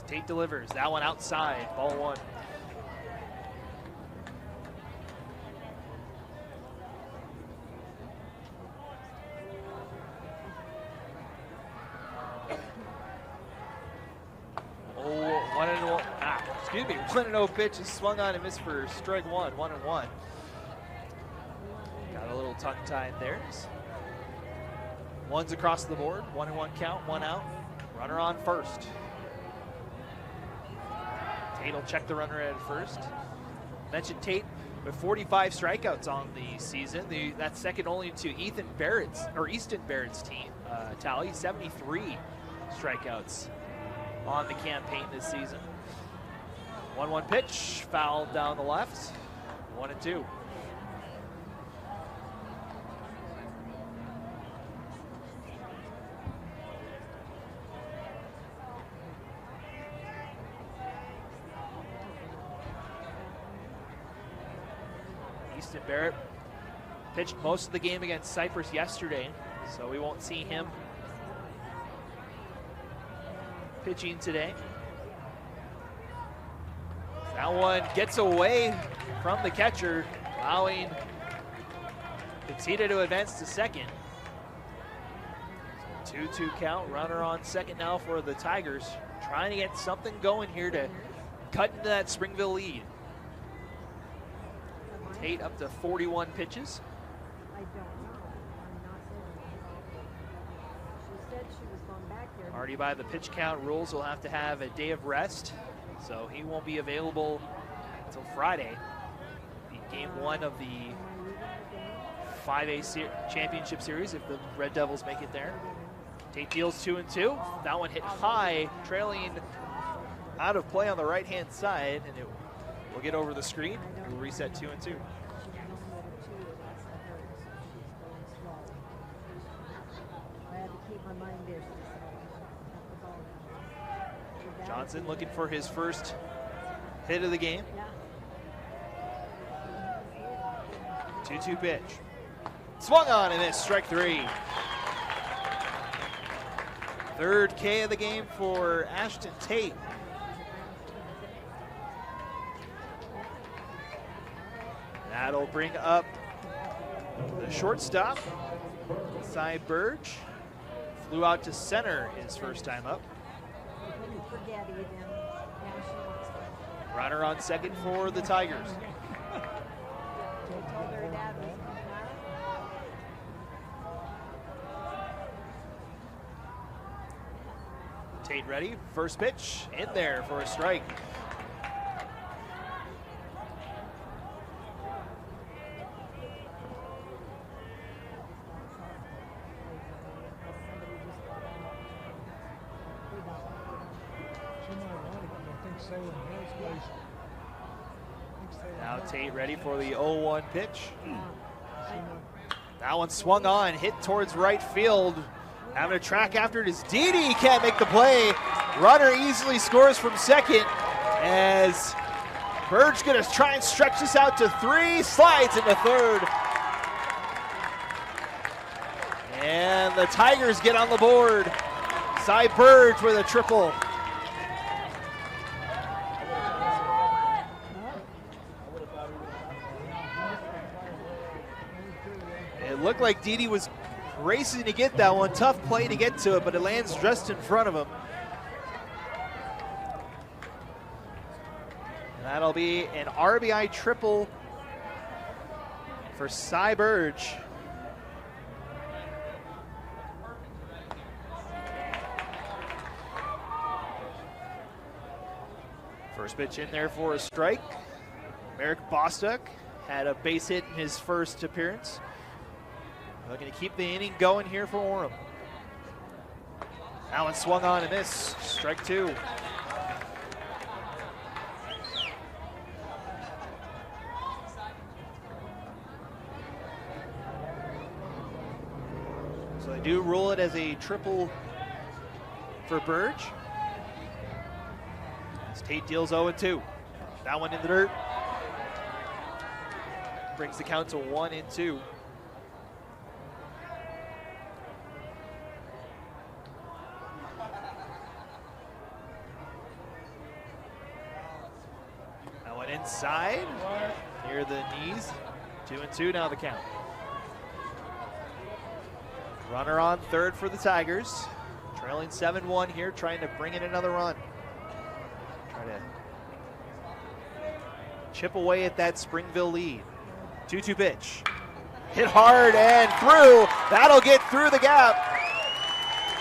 Tate delivers. That one outside. Ball one. Oh, 1-0. Excuse me. 1-0 pitch is swung on and missed for strike one. 1-1. Got a little tongue-tied there. One's across the board. 1-1 count. One out. Runner on first. Tate will check the runner at first. Mentioned Tate with 45 strikeouts on the season. That's second only to Easton Barrett's team tally. 73 strikeouts on the campaign this season. 1-1 pitch, fouled down the left. 1-2. Easton Barrett pitched most of the game against Cypress yesterday, so we won't see him pitching today. That one gets away from the catcher, allowing Petita to advance to second. 2-2 count, runner on second now for the Tigers, trying to get something going here to cut into that Springville lead. Tate up to 41 pitches. I don't know. I'm not there. She said she was going back there. Already by the pitch count rules, will have to have a day of rest, so he won't be available until Friday. Game one of the 5A championship series if the Red Devils make it there. Tate deals 2-2. That one hit high, trailing out of play on the right-hand side, and it will get over the screen. We'll reset 2-2. Johnson looking for his first hit of the game. 2-2 pitch. Swung on and missed, strike three. Third K of the game for Ashton Tate. That'll bring up the shortstop, Cy Burge. Flew out to center his first time up. Runner on second for the Tigers. Tate ready, first pitch, in there for a strike. Now Tate ready for the 0-1 pitch. That one swung on, hit towards right field. Having to track after it is Didi, can't make the play. Runner easily scores from second as Bird's gonna try and stretch this out to three, slides into third. And the Tigers get on the board. Cy Burge with a triple. It looked like Didi was racing to get that one. Tough play to get to it, but it lands just in front of him. And that'll be an RBI triple for Cy Burge. First pitch in there for a strike. Merrick Bostock had a base hit in his first appearance. Looking to keep the inning going here for Orem. That one swung on and missed. Strike two. So they do rule it as a triple for Burge. As Tate deals 0-2. That one in the dirt. Brings the count to 1-2. inside, near the knees. 2-2 now the count. Runner on third for the Tigers. Trailing 7-1 here, trying to bring in another run. Try to chip away at that Springville lead. 2-2 pitch. Hit hard and through. That'll get through the gap.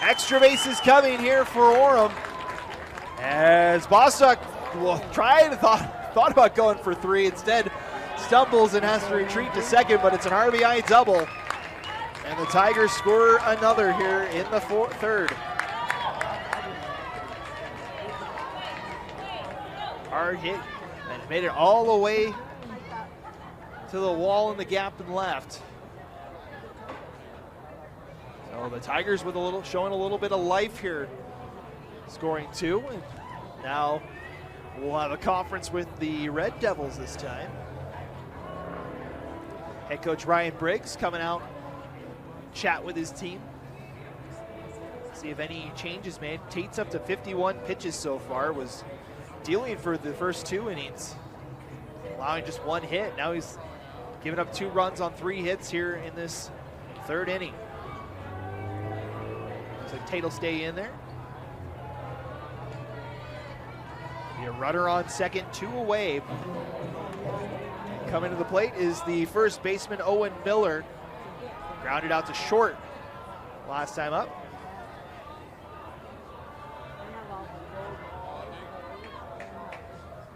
Extra bases coming here for Orem. As Bostock thought about going for 3. Instead, stumbles and has to retreat to second, but it's an RBI double. And the Tigers score another here in the third. Hard hit and made it all the way to the wall in the gap and left. So the Tigers with showing a little bit of life here, scoring 2. And now we'll have a conference with the Red Devils this time. Head coach Ryan Briggs coming out, chat with his team, see if any changes made. Tate's up to 51 pitches so far, was dealing for the first 2 innings, allowing just 1 hit. Now he's giving up 2 runs on 3 hits here in this third inning. Looks like Tate will stay in there. Be a runner on second, 2 away. Coming to the plate is the first baseman, Owen Miller. Grounded out to short last time up.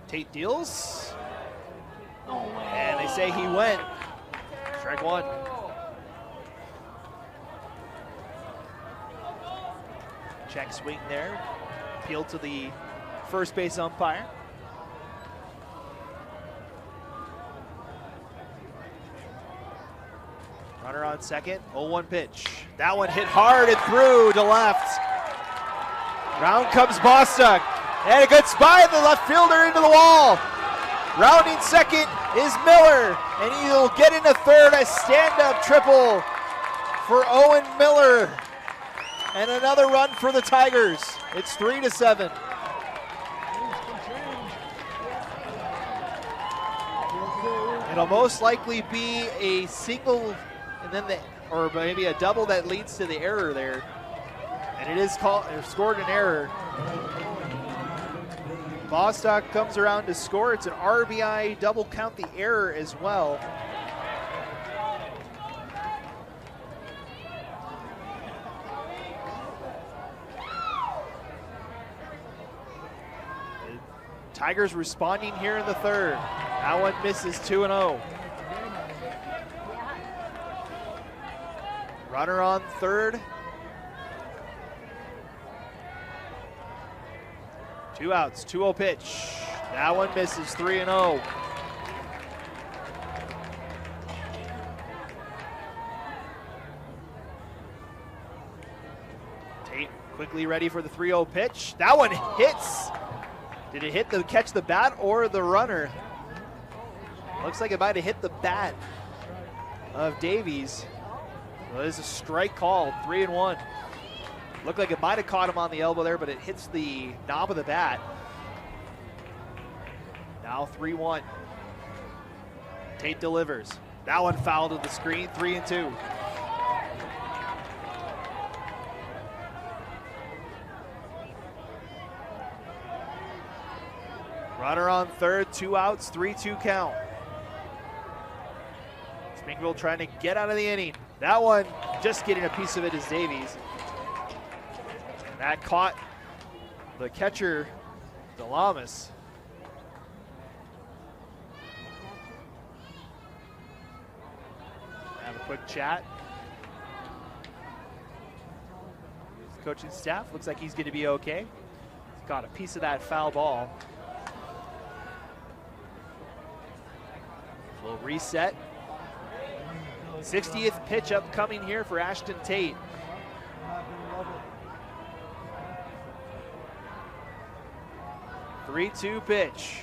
Tate deals. And they say he went. Strike 1. Check swing there. Appeal to the first base umpire. Runner on second, 0-1 pitch. That one hit hard and through to left. Round comes Bostock. And a good spy, the left fielder into the wall. Rounding second is Miller, and he'll get into third. A stand-up triple for Owen Miller. And another run for the Tigers. It's 3-7. It'll most likely be a single, and then or maybe a double that leads to the error there. And it is scored an error. Bostock comes around to score. It's an RBI double, count the error as well. The Tigers responding here in the third. That one misses, 2-0. Runner on third. 2 outs, 2-0 pitch. That one misses, 3-0. Tate quickly ready for the 3-0 pitch. That one hits. Did it catch the bat or the runner? Looks like it might have hit the bat of Davies. Well, this is a strike called, 3-1. Looked like it might have caught him on the elbow there, but it hits the knob of the bat. Now 3-1. Tate delivers. That one fouled to the screen, 3-2. Runner on third, 2 outs, 3-2 count. Springville trying to get out of the inning. That one just getting a piece of it is Davies. That caught the catcher, Delamas. Have a quick chat. The coaching staff looks like he's going to be okay. He's got a piece of that foul ball. We'll reset. 60th pitch upcoming here for Ashton Tate. The 3-2 pitch.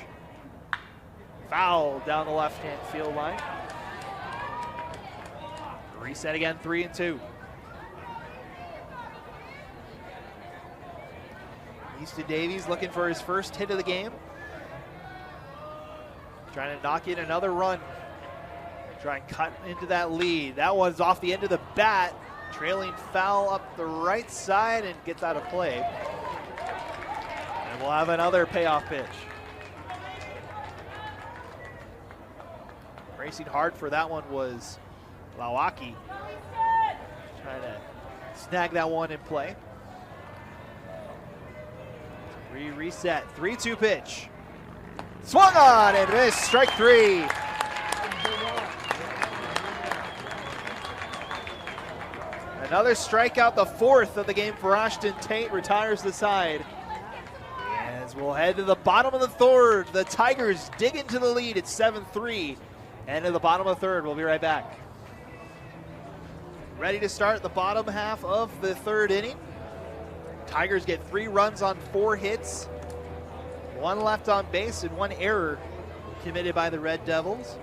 Foul down the left-hand field line. Reset again, 3-2. Easton Davies looking for his first hit of the game. trying to knock in another run. Try and cut into that lead. That one's off the end of the bat. Trailing foul up the right side and gets out of play. And we'll have another payoff pitch. Racing hard for that one was Lawaki. Trying to snag that one in play. Reset, 3-2 pitch. Swung on and missed, strike three. Another strikeout, the fourth of the game for Ashton Tate, retires the side. As we'll head to the bottom of the third, the Tigers dig into the lead. It's 7-3. And in the bottom of the third, we'll be right back. Ready to start the bottom half of the third inning. Tigers get 3 runs on 4 hits. 1 left on base and 1 error committed by the Red Devils.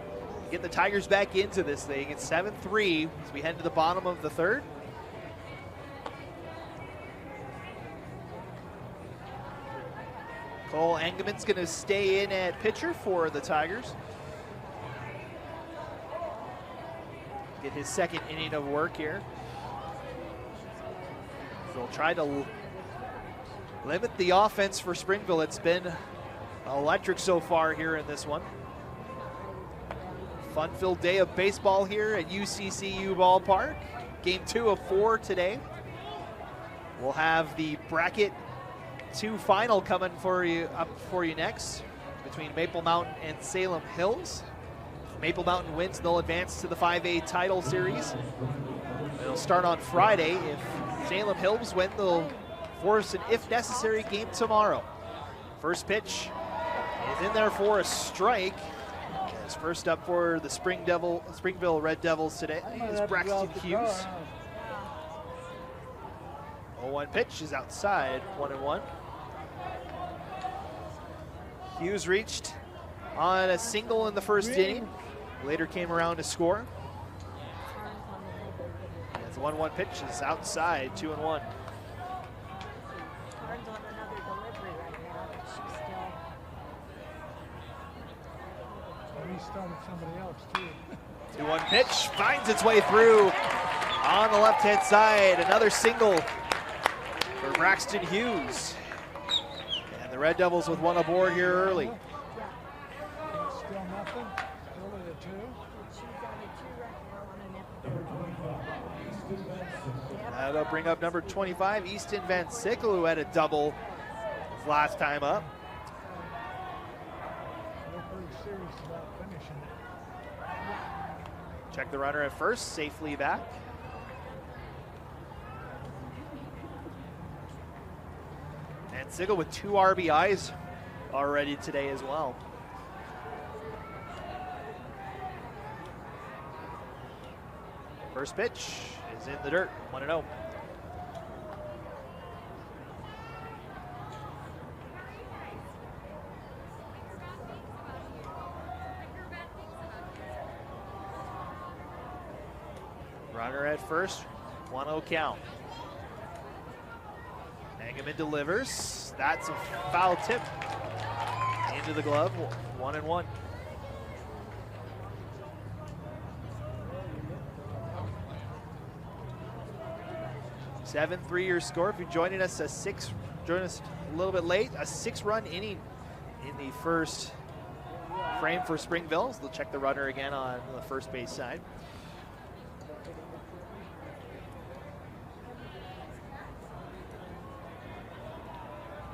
Get the Tigers back into this thing. It's 7-3 as we head to the bottom of the third. Cole Engelman's going to stay in at pitcher for the Tigers. Get his second inning of work here. They'll try to limit the offense for Springville. It's been electric so far here in this one. Fun-filled day of baseball here at UCCU Ballpark. Game 2 of 4 today. We'll have the bracket 2 final coming for you next between Maple Mountain and Salem Hills. If Maple Mountain wins, they'll advance to the 5A title series. It'll start on Friday. If Salem Hills win, they'll force an if necessary game tomorrow. First pitch is in there for a strike. As first up for the Springville Red Devils today is Braxton Hughes. 0-1 pitch is outside, 1-1. Hughes reached on a single in the first inning. Later came around to score. As the 1-1 pitch is outside, 2-1. Karn's on another delivery right now, but she's still. He started somebody else too. 2-1 pitch finds its way through on the left-hand side. Another single for Braxton Hughes. And the Red Devils with 1 aboard here early. Still nothing. Still at a 2. She's on a 2 right now on an F. That'll bring up number 25, Easton Van Sickle, who had a double his last time up. They're pretty serious about finishing it. Check the runner at first, safely back. And Sickle with 2 RBIs already today as well. First pitch is in the dirt, 1-0. Runner at first, 1-0 count. Engelman delivers. That's a foul tip into the glove, 1-1. 7-3 your score. If you're joining us join us a little bit late, a 6-run inning in the first frame for Springville. So they'll check the runner again on the first base side.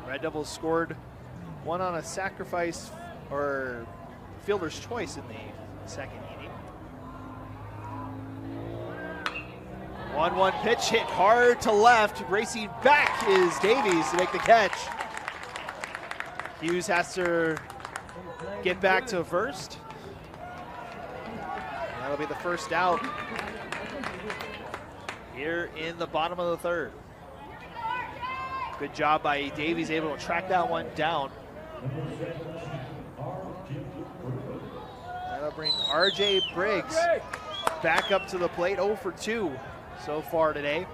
Red Devils scored 1 on a sacrifice or fielder's choice in the second inning. 1-1 pitch hit hard to left. Racing back is Davies to make the catch. Hughes has to get back to first. That'll be the first out here in the bottom of the third. Good job by Davies, able to track that one down. That'll bring RJ Briggs back up to the plate, 0 for 2 so far today.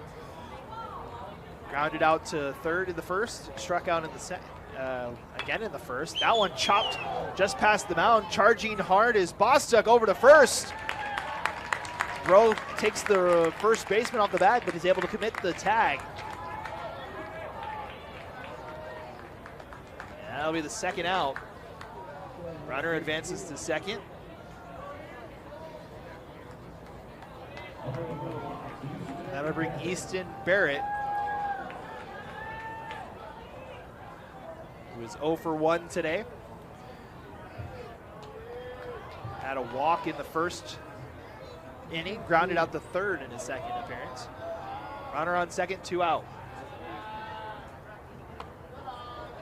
Grounded out to third in the first, struck out in the again in the first. That one chopped just past the mound. Charging hard is Bostuk over to first. Throw takes the first baseman off the bag, but is able to commit the tag. That'll be the second out. Runner advances to second. That'll bring Easton Barrett, who is 0 for 1 today. Had a walk in the first inning, grounded out the third in his second appearance. Runner on second, 2 out.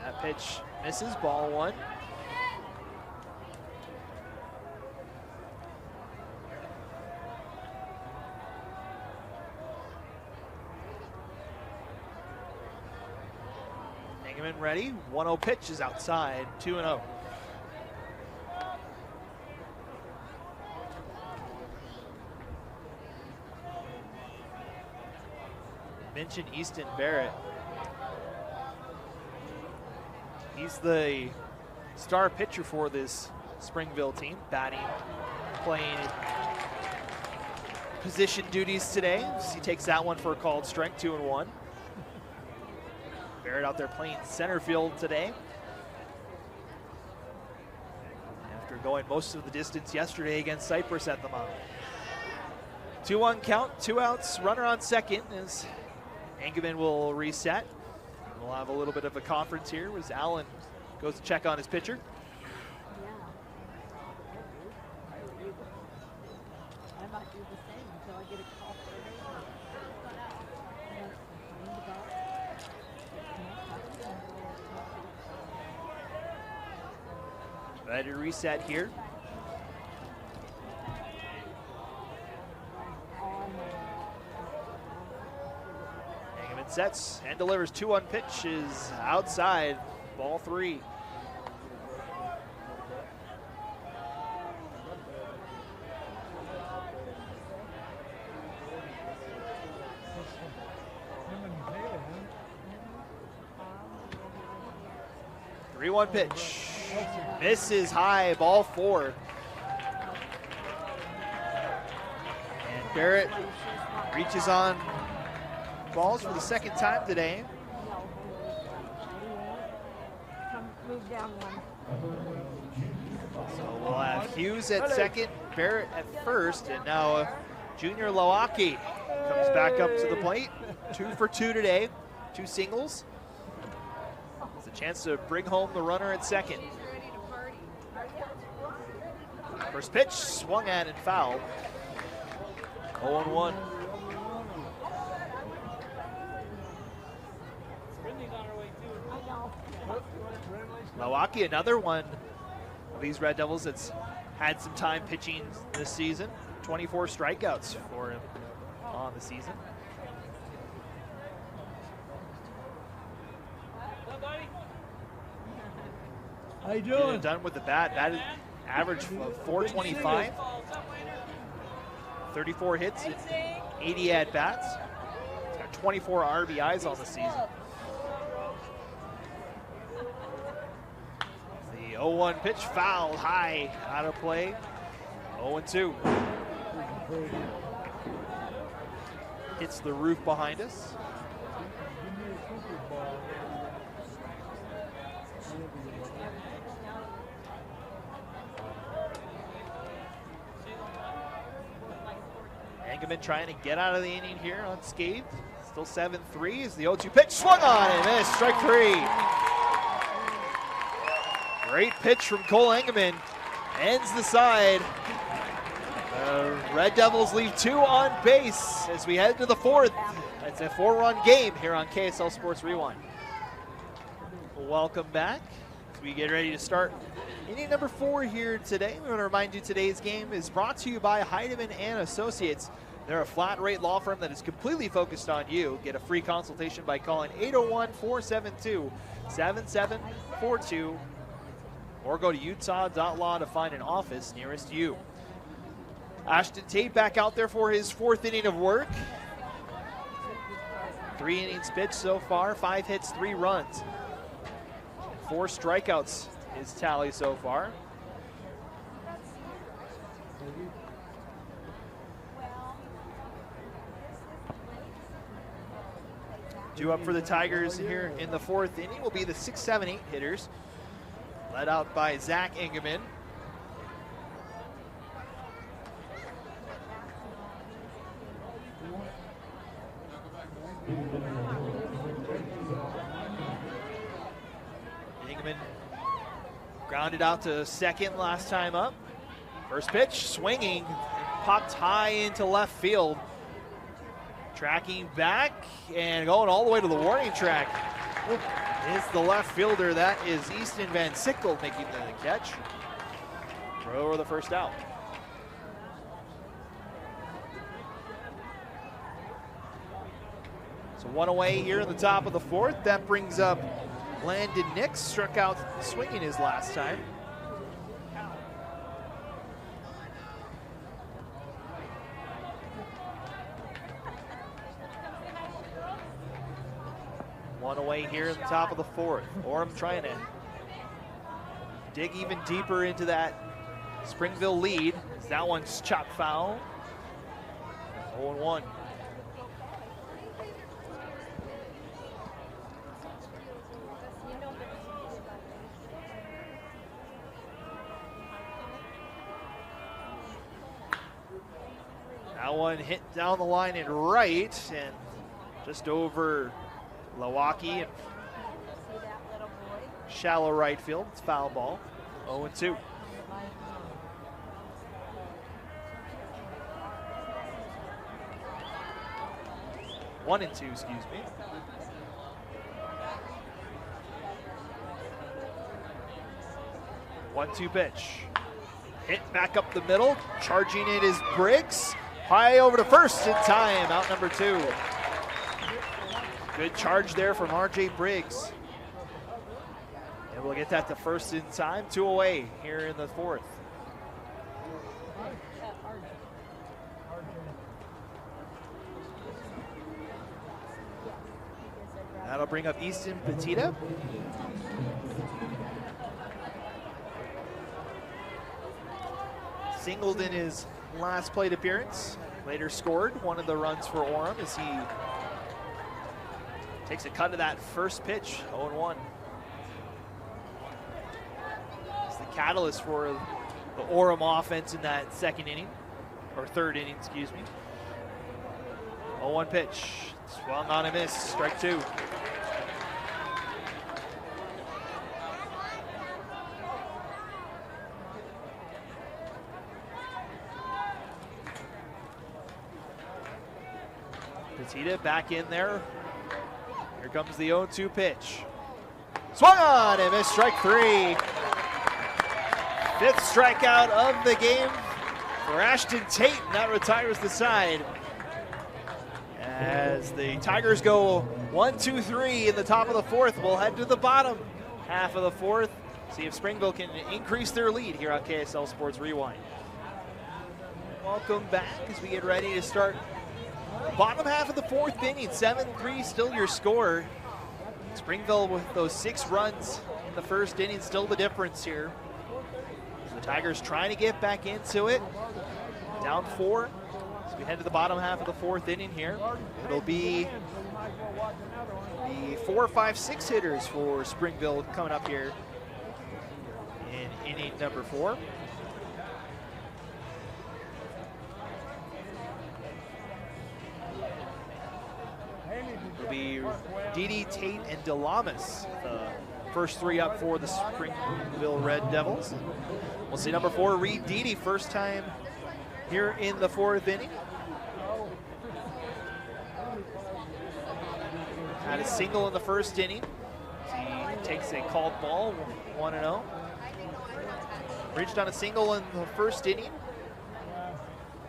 That pitch misses, ball 1. Engelman ready, 1-0 pitch is outside, 2-0. Mentioned Easton Barrett. He's the star pitcher for this Springville team, batting, playing position duties today. He takes that one for a called strike, 2-1. Barrett out there playing center field today, after going most of the distance yesterday against Cypress at the mound. 2-1 count, 2 outs, runner on second as Engelman will reset. We'll have a little bit of a conference here as Allen goes to check on his pitcher. I might do the same until I get a call for it. Ready to reset here. Engelman sets and delivers. 2-1 pitch is outside, ball 3. One pitch, misses high, ball 4. And Barrett reaches on balls for the second time today. Move down one. So we'll have Hughes at second, Barrett at first, and now Junior Lowaki comes back up to the plate. 2 for 2 today, 2 singles. Chance to bring home the runner at second. First pitch, swung at and fouled. 0-1. Milwaukee, another one of these Red Devils that's had some time pitching this season. 24 strikeouts for him on the season. How you doing? Done with the bat. That average of 425. 34 hits, 80 at-bats. He's got 24 RBIs on the season. The 0-1 pitch fouled high, out of play. 0-2. Hits the roof behind us. Engelman trying to get out of the inning here unscathed. Still 7-3 as the 0-2 pitch swung on and missed. Strike 3. Great pitch from Cole Engelman. Ends the side. Red Devils leave 2 on base as we head to the 4th. It's a 4-run game here on KSL Sports Rewind. Welcome back as we get ready to start inning number 4 here today. We want to remind you today's game is brought to you by Heidemann and Associates. They're a flat rate law firm that is completely focused on you. Get a free consultation by calling 801-472-7742 or go to utah.law to find an office nearest you. Ashton Tate back out there for his 4th inning of work. 3 innings pitched so far, 5 hits, 3 runs. 4 strikeouts his tally so far. Due up for the Tigers here in the 4th inning will be the 6, 7, 8 hitters, led out by Zach Ingeman. Ingeman grounded out to second last time up. First pitch, swinging, popped high into left field. Tracking back and going all the way to the warning track is the left fielder. That is Easton Van Sickle making the catch. Throw over the first out. So 1 away here in the top of the 4th. That brings up Landon Nix, struck out swinging his last time. One away here at the top of the 4th. Orem trying to dig even deeper into that Springville lead. That one's chopped foul. 0-1. That one hit down the line and right, and just over Milwaukee and shallow right field. It's foul ball. 0-2. One and 2, excuse me. One-two pitch. Hit back up the middle. Charging it is Briggs. High over to first in time. Out number 2. Good charge there from R.J. Briggs. Able to get that to first in time. 2 away here in the 4th. That'll bring up Easton Petita. Singled in his last plate appearance. Later scored one of the runs for Orem as he takes a cut of that first pitch, 0-1. It's the catalyst for the Orem offense in that second inning, or third inning, excuse me. 0-1 pitch, swung on a miss, strike 2. Petita back in there. Here comes the 0-2 pitch. Swung on and missed, strike 3. 5th strikeout of the game for Ashton Tate, and that retires the side. As the Tigers go 1, 2, 3 in the top of the 4th, we'll head to the bottom half of the 4th. See if Springville can increase their lead here on KSL Sports Rewind. Welcome back as we get ready to start bottom half of the 4th inning. 7-3 still your score. Springville with those 6 runs in the first inning, still the difference here. The Tigers trying to get back into it. Down 4 as we head to the bottom half of the 4th inning here. It'll be the 4, 5, 6 hitters for Springville coming up here in inning number 4. It'll be Didi, Tate, and Delamas, the first 3 up for the Springville Red Devils. We'll see number 4, Reed Didi, first time here in the 4th inning. Had a single in the first inning. He takes a called ball, 1-0. Reached on a single in the first inning.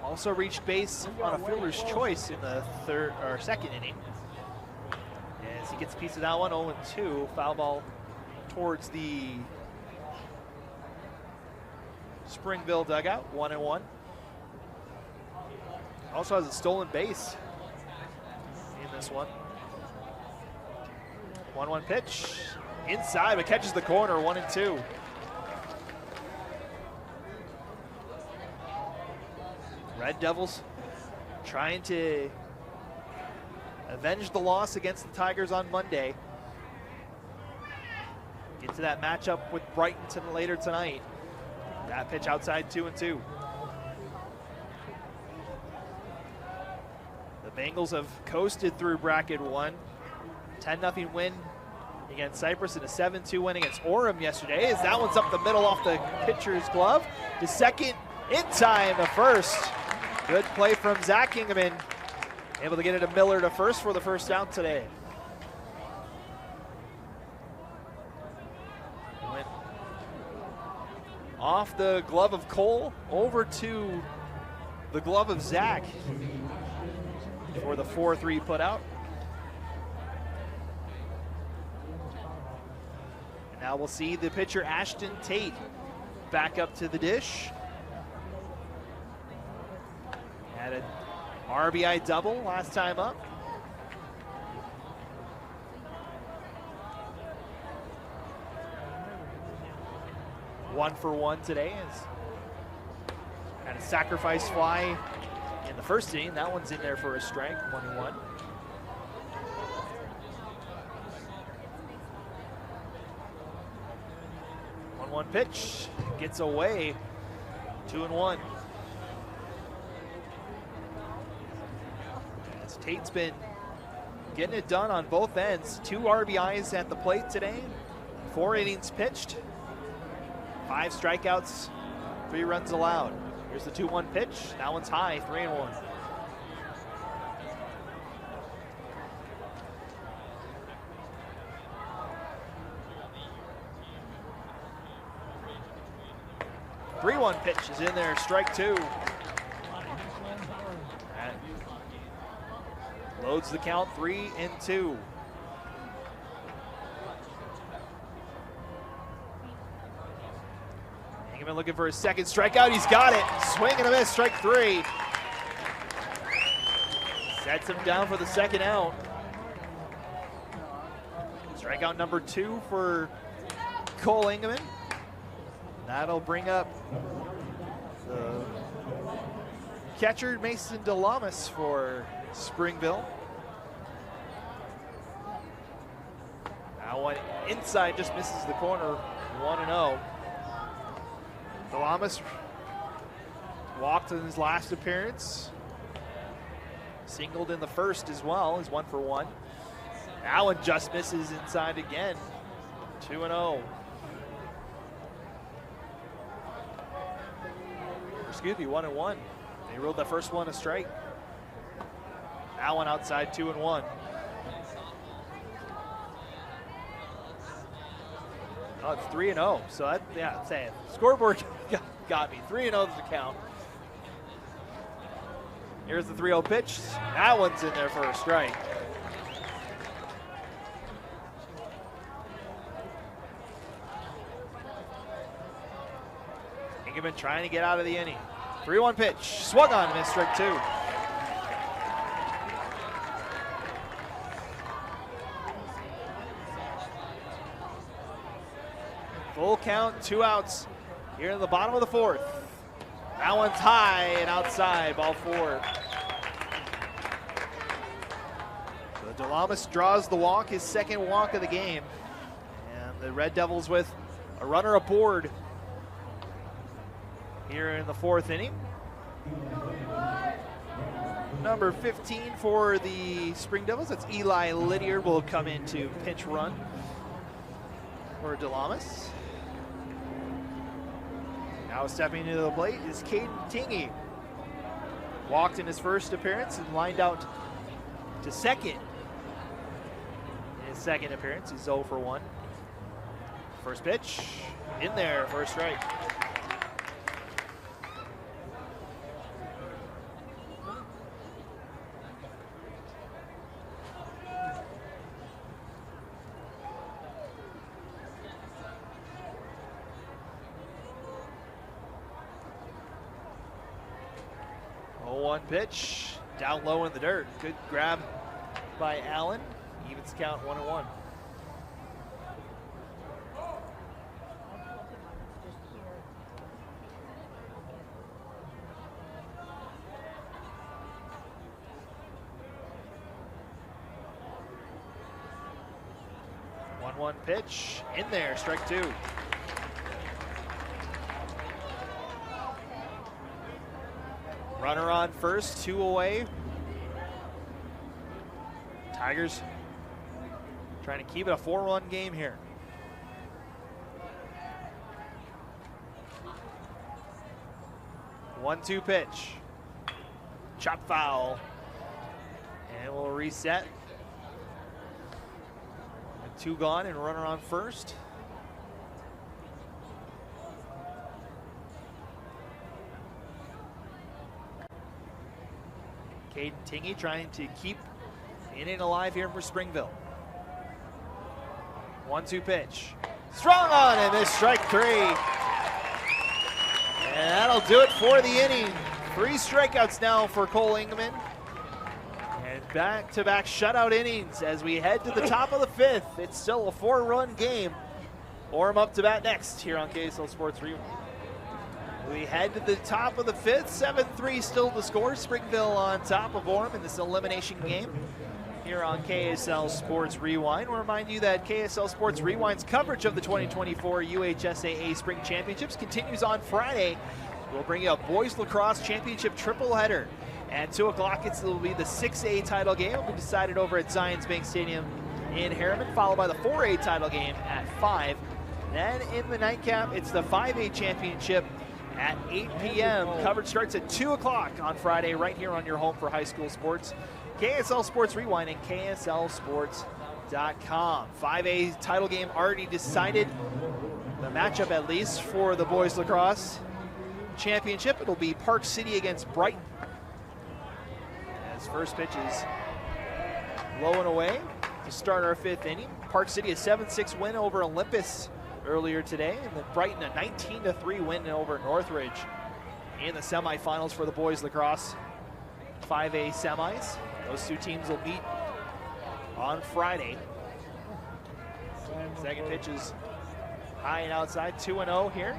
Also reached base on a fielder's choice in the second inning. As he gets a piece of that one, 0-2, foul ball towards the Springville dugout, 1-1. Also has a stolen base in this one. 1-1 pitch, inside, but catches the corner, 1-2. Red Devils trying to avenge the loss against the Tigers on Monday. Get to that matchup with Brighton later tonight. That pitch outside, 2-2. The Bengals have coasted through bracket 1. 10-0 win against Cyprus and a 7-2 win against Orem yesterday. As that one's up the middle off the pitcher's glove. To second in time, the first. Good play from Zach Kingeman. Able to get it to Miller to first for the first down today. Went off the glove of Cole over to the glove of Zach for the 4-3 put out. And now we'll see the pitcher Ashton Tate back up to the dish. Had an RBI double last time up. One for one today. Had a sacrifice fly in the first inning. That one's in there for a strike, 1-1. One pitch, gets away, 2-1. As Tate's been getting it done on both ends. 2 RBIs at the plate today, 4 innings pitched, 5 strikeouts, 3 runs allowed. Here's the 2-1 pitch. That one's high, 3-1. Pitch is in there, strike 2. That loads the count, 3-2. Hingeman looking for his second strikeout. He's got it. Swing and a miss, strike 3. Sets him down for the second out. Strikeout number 2 for Cole Hingeman. That'll bring up the catcher Mason DeLamas for Springville. Now one inside, just misses the corner, 1-0. DeLamas walked in his last appearance. Singled in the first as well, is 1 for 1. That one just misses inside again, 2-0. Excuse me, 1-1. They ruled the first one a strike. That one outside, 2-1. Oh, it's 3-0. So that, yeah, I'm saying scoreboard got me. 3-0 is the count. Here's the 3-0 pitch. That one's in there for a strike. Been trying to get out of the inning. 3-1 pitch, swung on, missed, strike 2. Full count, 2 outs here in the bottom of the 4th. That one's high and outside, ball 4. So DeLamas draws the walk, his second walk of the game. And the Red Devils with a runner aboard here in the 4th inning. Number 15 for the Spring Devils, that's Eli Lydiard, will come in to pinch run for DeLamas. Now stepping into the plate is Caden Tingy. Walked in his first appearance and lined out to second. In his second appearance, he's 0 for 1. First pitch, in there for a strike. Pitch down low in the dirt. Good grab by Allen. Evens count, 1-1. 1 pitch in there, strike 2. Runner on first, 2 away. Tigers trying to keep it a 4-run game here. One-two pitch. Chop foul. And we'll reset. 2 gone and runner on first. Caden Tingey trying to keep the inning alive here for Springville. 1-2 pitch. Strong on and this strike 3. And that'll do it for the inning. 3 strikeouts now for Cole Ingeman. And back-to-back shutout innings as we head to the top of the 5th. It's still a 4-run game. Orem up to bat next here on KSL Sports Rewind. We head to the top of the 5th. 7-3 still the score. Springville on top of Orem in this elimination game here on KSL Sports Rewind. We'll remind you that KSL Sports Rewind's coverage of the 2024 UHSAA Spring Championships continues on Friday. We'll bring you a boys lacrosse championship triple header. At 2 o'clock, it will be the 6A title game. It will be decided over at Zions Bank Stadium in Harriman, followed by the 4A title game at 5. Then in the nightcap, it's the 5A championship at 8 p.m. Coverage starts at 2 o'clock on Friday, right here on your home for high school sports. KSL Sports Rewind and KSLSports.com. 5A title game already decided. The matchup, at least, for the boys lacrosse championship, it'll be Park City against Brighton. As first pitch is low and away to start our 5th inning. Park City a 7-6 win over Olympus earlier today, and then Brighton a 19-3 win over Northridge in the semifinals for the boys lacrosse 5A semis. Those 2 teams will meet on Friday. Second pitch is high and outside, 2-0 here.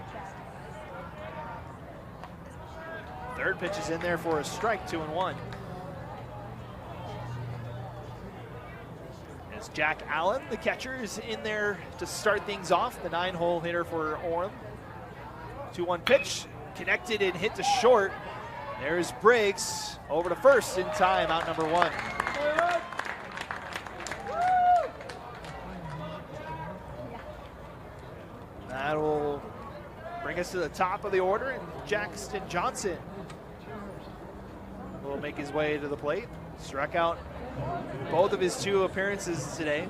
Third pitch is in there for a strike, 2-1. As Jack Allen, the catcher, is in there to start things off, the 9-hole hitter for Orem. 2-1 pitch, connected and hit to short. There's Briggs over to first in time, out number 1. That will bring us to the top of the order, and Jackson Johnson will make his way to the plate. Struck out both of his 2 appearances today.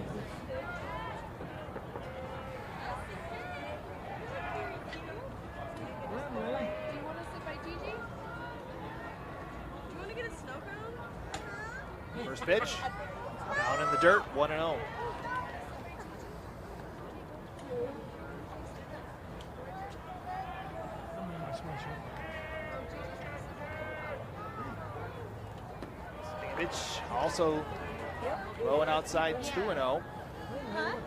First pitch, down in the dirt, 1-0. Pitch also low and outside, 2-0.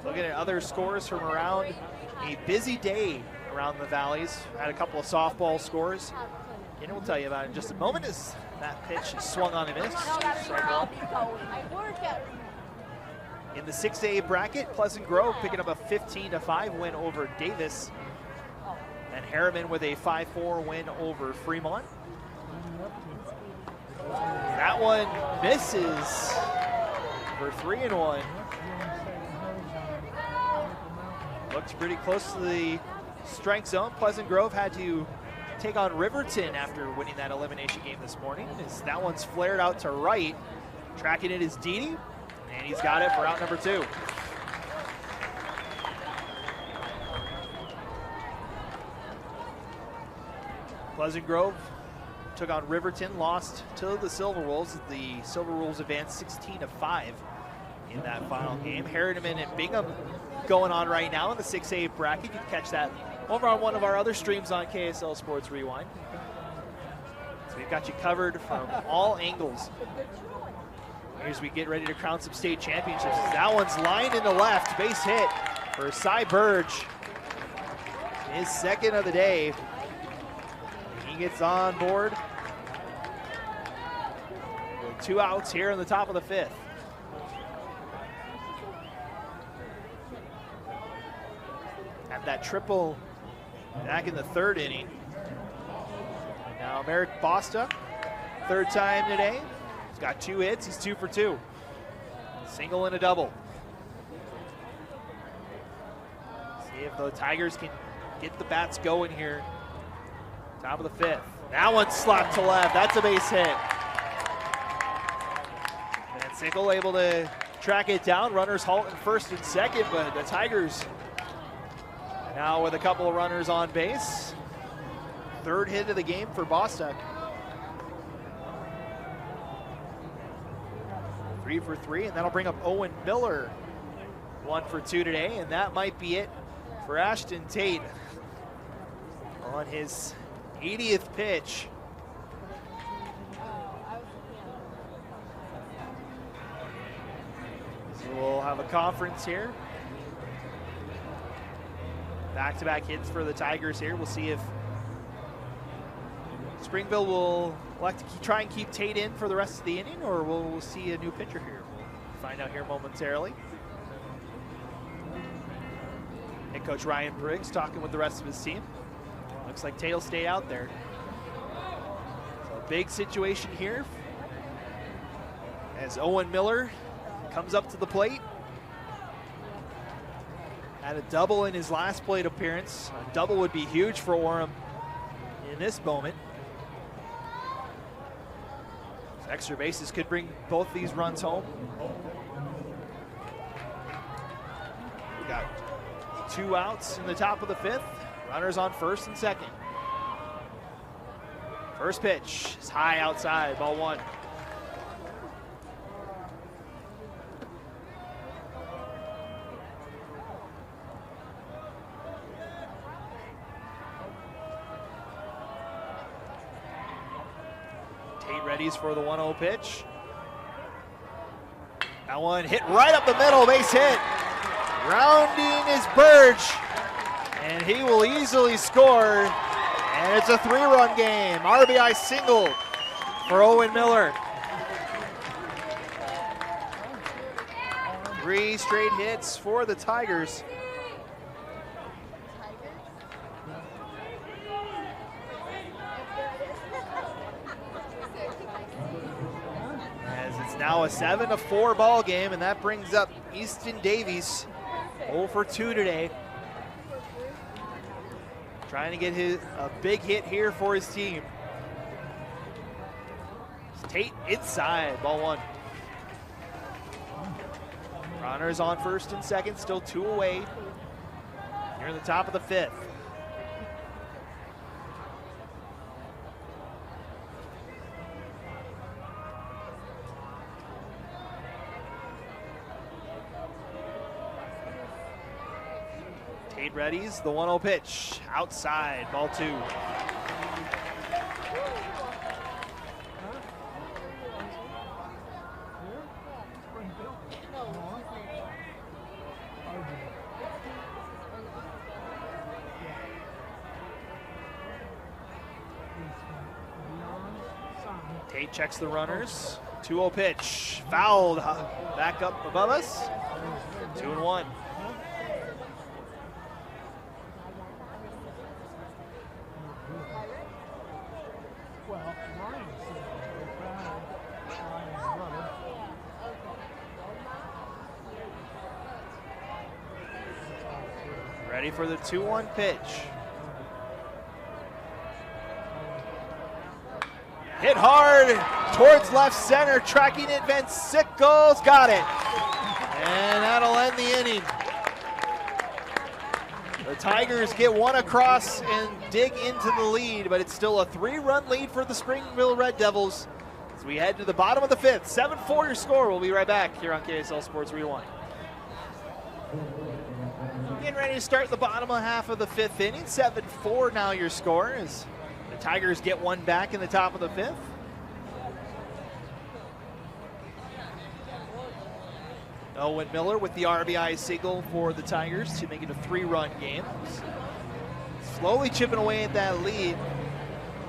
Looking at other scores from around a busy day around the Valleys. Had a couple of softball scores. And we'll tell you about it in just a moment as that pitch is swung on and missed. Strike 1. In the 6A bracket, Pleasant Grove picking up a 15-5 win over Davis. And Harriman with a 5-4 win over Fremont. That one misses for 3-1. Looks pretty close to the strike zone. Pleasant Grove had to take on Riverton after winning that elimination game this morning. As that one's flared out to right. Tracking it is Dede, and he's got it for out number 2. Pleasant Grove took on Riverton, lost to the Silver Wolves. The Silver Wolves advanced 16-5 in that final game. Harriman and Bingham going on right now in the 6A bracket. You can catch that over on one of our other streams on KSL Sports Rewind. So we've got you covered from all angles. As we get ready to crown some state championships. That one's lined into left, base hit for Cy Burge. His second of the day. He gets on board. With 2 outs here in the top of the 5th. that triple back in the third inning. And now Merrick Bosta, third time today. He's got 2 hits, he's 2 for 2. Single and a double. See if the Tigers can get the bats going here. Top of the 5th. That one's slapped to left, that's a base hit. And Single able to track it down. Runners halt in first and second, but the Tigers now with a couple of runners on base. Third hit of the game for Bostock. 3 for 3, and that'll bring up Owen Miller. 1 for 2 today, and that might be it for Ashton Tate on his 80th pitch. So we'll have a conference here. Back-to-back hits for the Tigers here. We'll see if Springville will elect to try and keep Tate in for the rest of the inning, or we'll see a new pitcher here. We'll find out here momentarily. Head coach Ryan Briggs talking with the rest of his team. Looks like Tate will stay out there. So big situation here as Owen Miller comes up to the plate. Had a double in his last plate appearance. A double would be huge for Orem in this moment. So extra bases could bring both these runs home. We got 2 outs in the top of the 5th. Runners on first and second. First pitch is high outside, ball 1. Tate readies for the 1-0 pitch. That one hit right up the middle, base hit. Rounding is Burge, and he will easily score, and it's a 3-run game. RBI single for Owen Miller. 3 straight hits for the Tigers. As it's now a 7-4 ball game, and that brings up Easton Davies, 0 for 2 today. Trying to get a big hit here for his team. It's Tate inside, ball 1. Runners on first and second, still 2 away. Here in the top of the 5th. Tate readies, the 1-0 pitch. Outside, ball 2. Tate checks the runners. 2-0 pitch. Fouled back up above us. 2-1. Ready for the 2-1 pitch. Hit hard towards left center, tracking it, Van Sickles got it. And that'll end the inning. The Tigers get 1 across and dig into the lead, but it's still a 3-run lead for the Springville Red Devils as we head to the bottom of the 5th. 7-4 your score. We'll be right back here on KSL Sports Rewind. Getting ready to start the bottom half of the 5th inning. 7-4 now your score as the Tigers get 1 back in the top of the 5th. Owen Miller with the RBI single for the Tigers to make it a 3-run game. Slowly chipping away at that lead.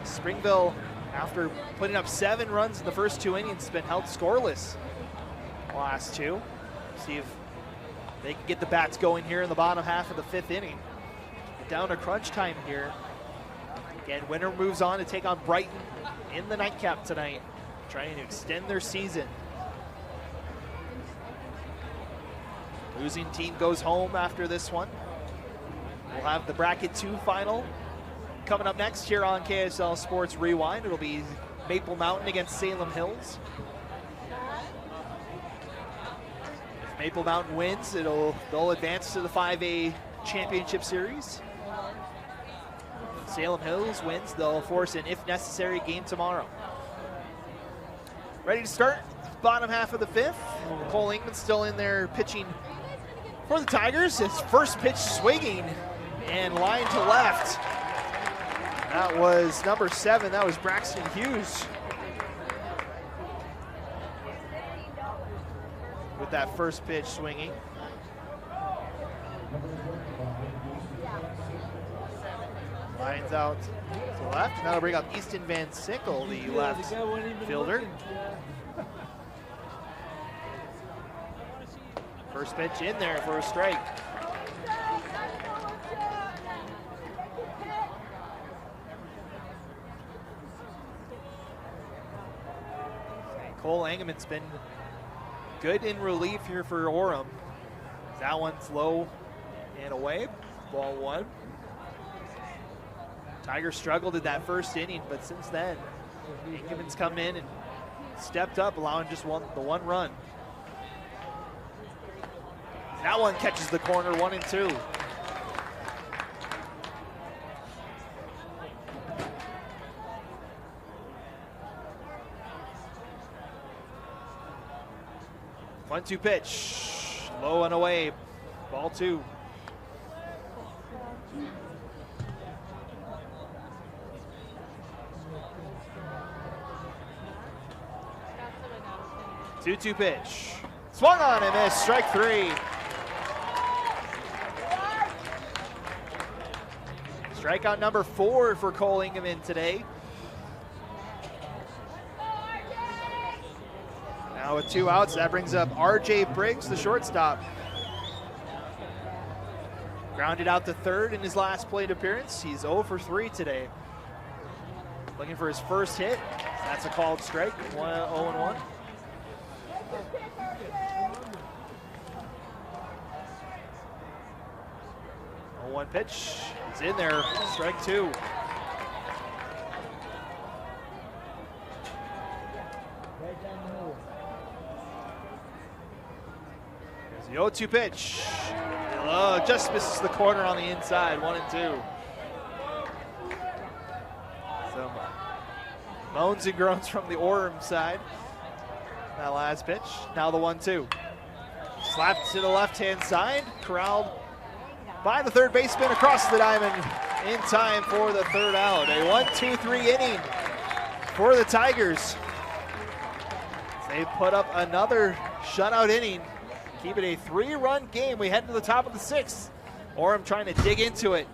Springville, after putting up 7 runs in the first 2 innings, has been held scoreless the last 2. See if they can get the bats going here in the bottom half of the 5th inning. down to crunch time here. Again, winner moves on to take on Brighton in the nightcap tonight, trying to extend their season. Losing team goes home after this one. We'll have the Bracket 2 final coming up next here on KSL Sports Rewind. It'll be Maple Mountain against Salem Hills. If Maple Mountain wins, they'll advance to the 5A Championship Series. If Salem Hills wins, they'll force an if necessary game tomorrow. Ready to start? Bottom half of the fifth. Cole Ingman's still in there pitching for the Tigers. His first pitch swinging and line to left. That was number 7. That was Braxton Hughes with that first pitch swinging. Lines out to left, and that'll bring up Easton Van Sickle, the left fielder. First pitch in there for a strike. Cole Engelman's been good in relief here for Orem. That one's low and away. Ball 1. Tigers struggled in that first inning, but since then, Engelman's come in and stepped up, allowing just the one run. That one catches the corner, 1-2. One-two pitch, low and away, ball 2. Two-two pitch, swung on and missed, strike 3. Strikeout number 4 for Cole Ingeman today. Now with 2 outs, that brings up RJ Briggs, the shortstop. Grounded out to third in his last plate appearance. He's 0 for 3 today. Looking for his first hit. That's a called strike, 0-1. One pitch, it's in there, strike 2. There's the 0-2 pitch. Oh, just misses the corner on the inside, 1-2. Some moans and groans from the Orem side. That last pitch, now the 1-2. Slapped to the left-hand side, corralled by the third baseman across the diamond in time for the third out. A 1-2-3 inning for the Tigers. They put up another shutout inning, keep it a 3-run game. We head to the top of the 6th. Orem trying to dig into it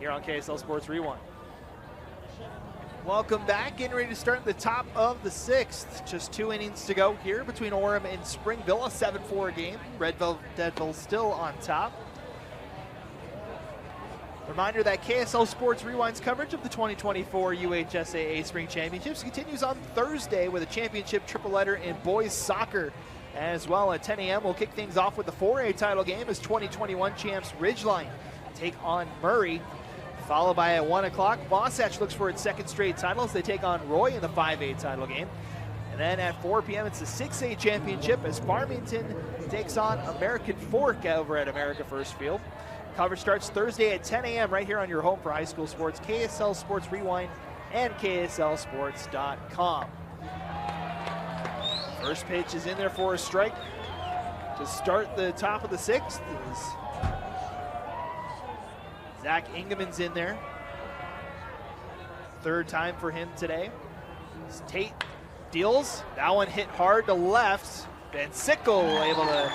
here on KSL Sports Rewind. Welcome back, getting ready to start the top of the 6th. Just 2 innings to go here between Orem and Springville, a 7-4 game. Red Devils still on top. Reminder that KSL Sports Rewind's coverage of the 2024 UHSAA Spring Championships continues on Thursday with a championship triple-header in boys soccer. As well, at 10 a.m., we'll kick things off with the 4A title game as 2021 champs Ridgeline take on Murray. Followed by at 1 o'clock, Wasatch looks for its 2nd straight title as they take on Roy in the 5A title game. And then at 4 p.m., it's the 6A championship as Farmington takes on American Fork over at America First Field. Coverage starts Thursday at 10 a.m. right here on your home for high school sports, KSL Sports Rewind and KSLSports.com. First pitch is in there for a strike to start the top of the 6th. Zach Ingeman's in there. 3rd time for him today. Tate deals. That one hit hard to left. Van Sickle able to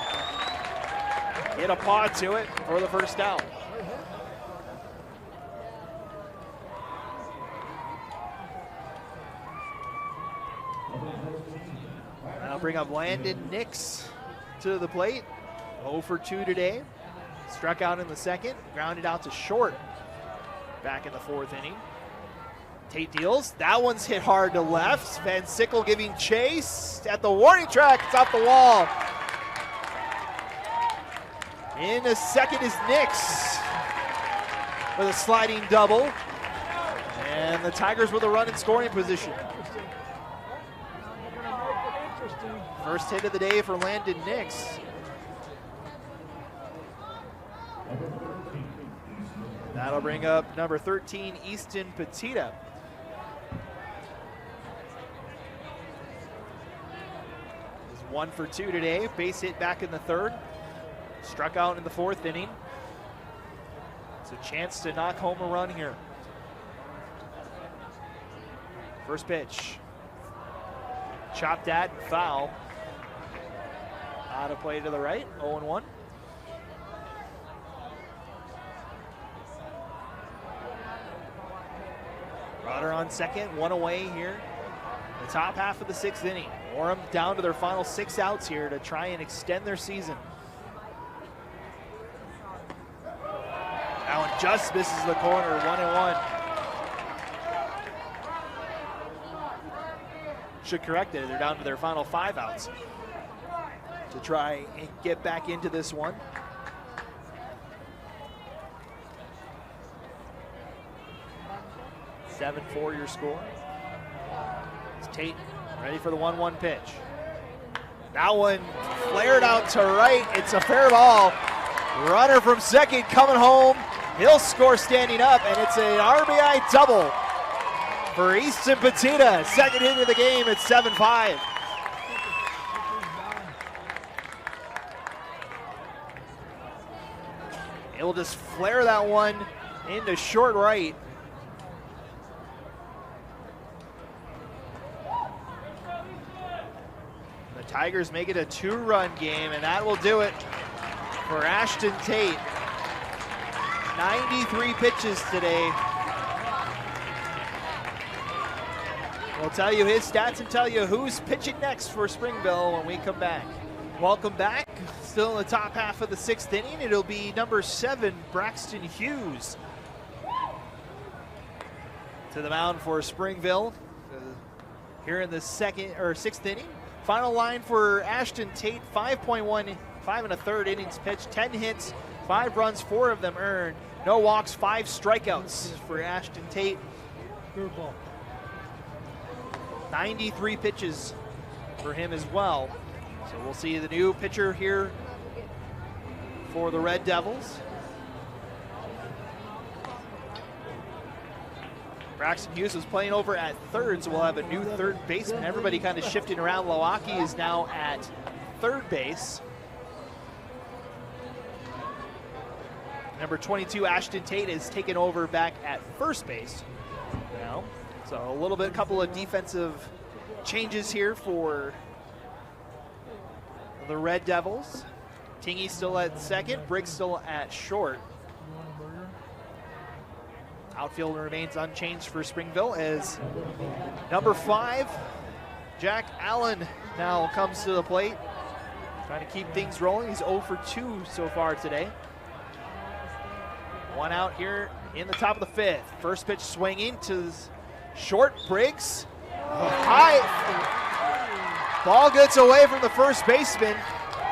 get a paw to it for the first out. Now bring up Landon Nix to the plate. 0 for 2 today. Struck out in the 2nd, grounded out to short. back in the 4th inning. Tate deals. That one's hit hard to left. Van Sickle giving chase at the warning track. It's off the wall. In a second is Nix with a sliding double. And the Tigers with a run in scoring position. First hit of the day for Landon Nix. That'll bring up number 13, Easton Petita. He's 1 for 2 today. Base hit back in the 3rd. Struck out in the 4th inning. It's a chance to knock home a run here. First pitch. Chopped at and foul. Out of play to the right, 0-1. Runner on second, 1 away here. The top half of the 6th inning. Orem down to their final 6 outs here to try and extend their season. That one just misses the corner, 1-1. Should correct it, they're down to their final 5 outs to try and get back into this one. Seven 4 your score. It's Tate ready for the 1-1 pitch. That one flared out to right. It's a fair ball. Runner from second coming home. He'll score standing up, and it's an RBI double for Easton Petita. Second hit of the game. It's 7-5. He'll just flare that one into short right. The Tigers make it a 2-run game, and that will do it for Ashton Tate. 93 pitches today. We'll tell you his stats and tell you who's pitching next for Springville when we come back. Welcome back. Still in the top half of the 6th inning. It'll be number 7, Braxton Hughes, to the mound for Springville here in the 6th inning. Final line for Ashton Tate: 5.1, 5 1/3 innings pitched, 10 hits, 5 runs, 4 of them earned, no walks, 5 strikeouts for Ashton Tate. 93 pitches for him as well. So we'll see the new pitcher here for the Red Devils. Braxton Hughes was playing over at third, so we'll have a new third baseman. Everybody kind of shifting around. Lowacki is now at third base. Number 22, Ashton Tate, is taken over back at first base now. So a couple of defensive changes here for the Red Devils. Tingy still at second, Briggs still at short. Outfield remains unchanged for Springville as number 5, Jack Allen, now comes to the plate. Trying to keep things rolling. He's 0 for 2 so far today. 1 out here in the top of the 5th. First pitch swinging to short, Briggs. High. Ball gets away from the first baseman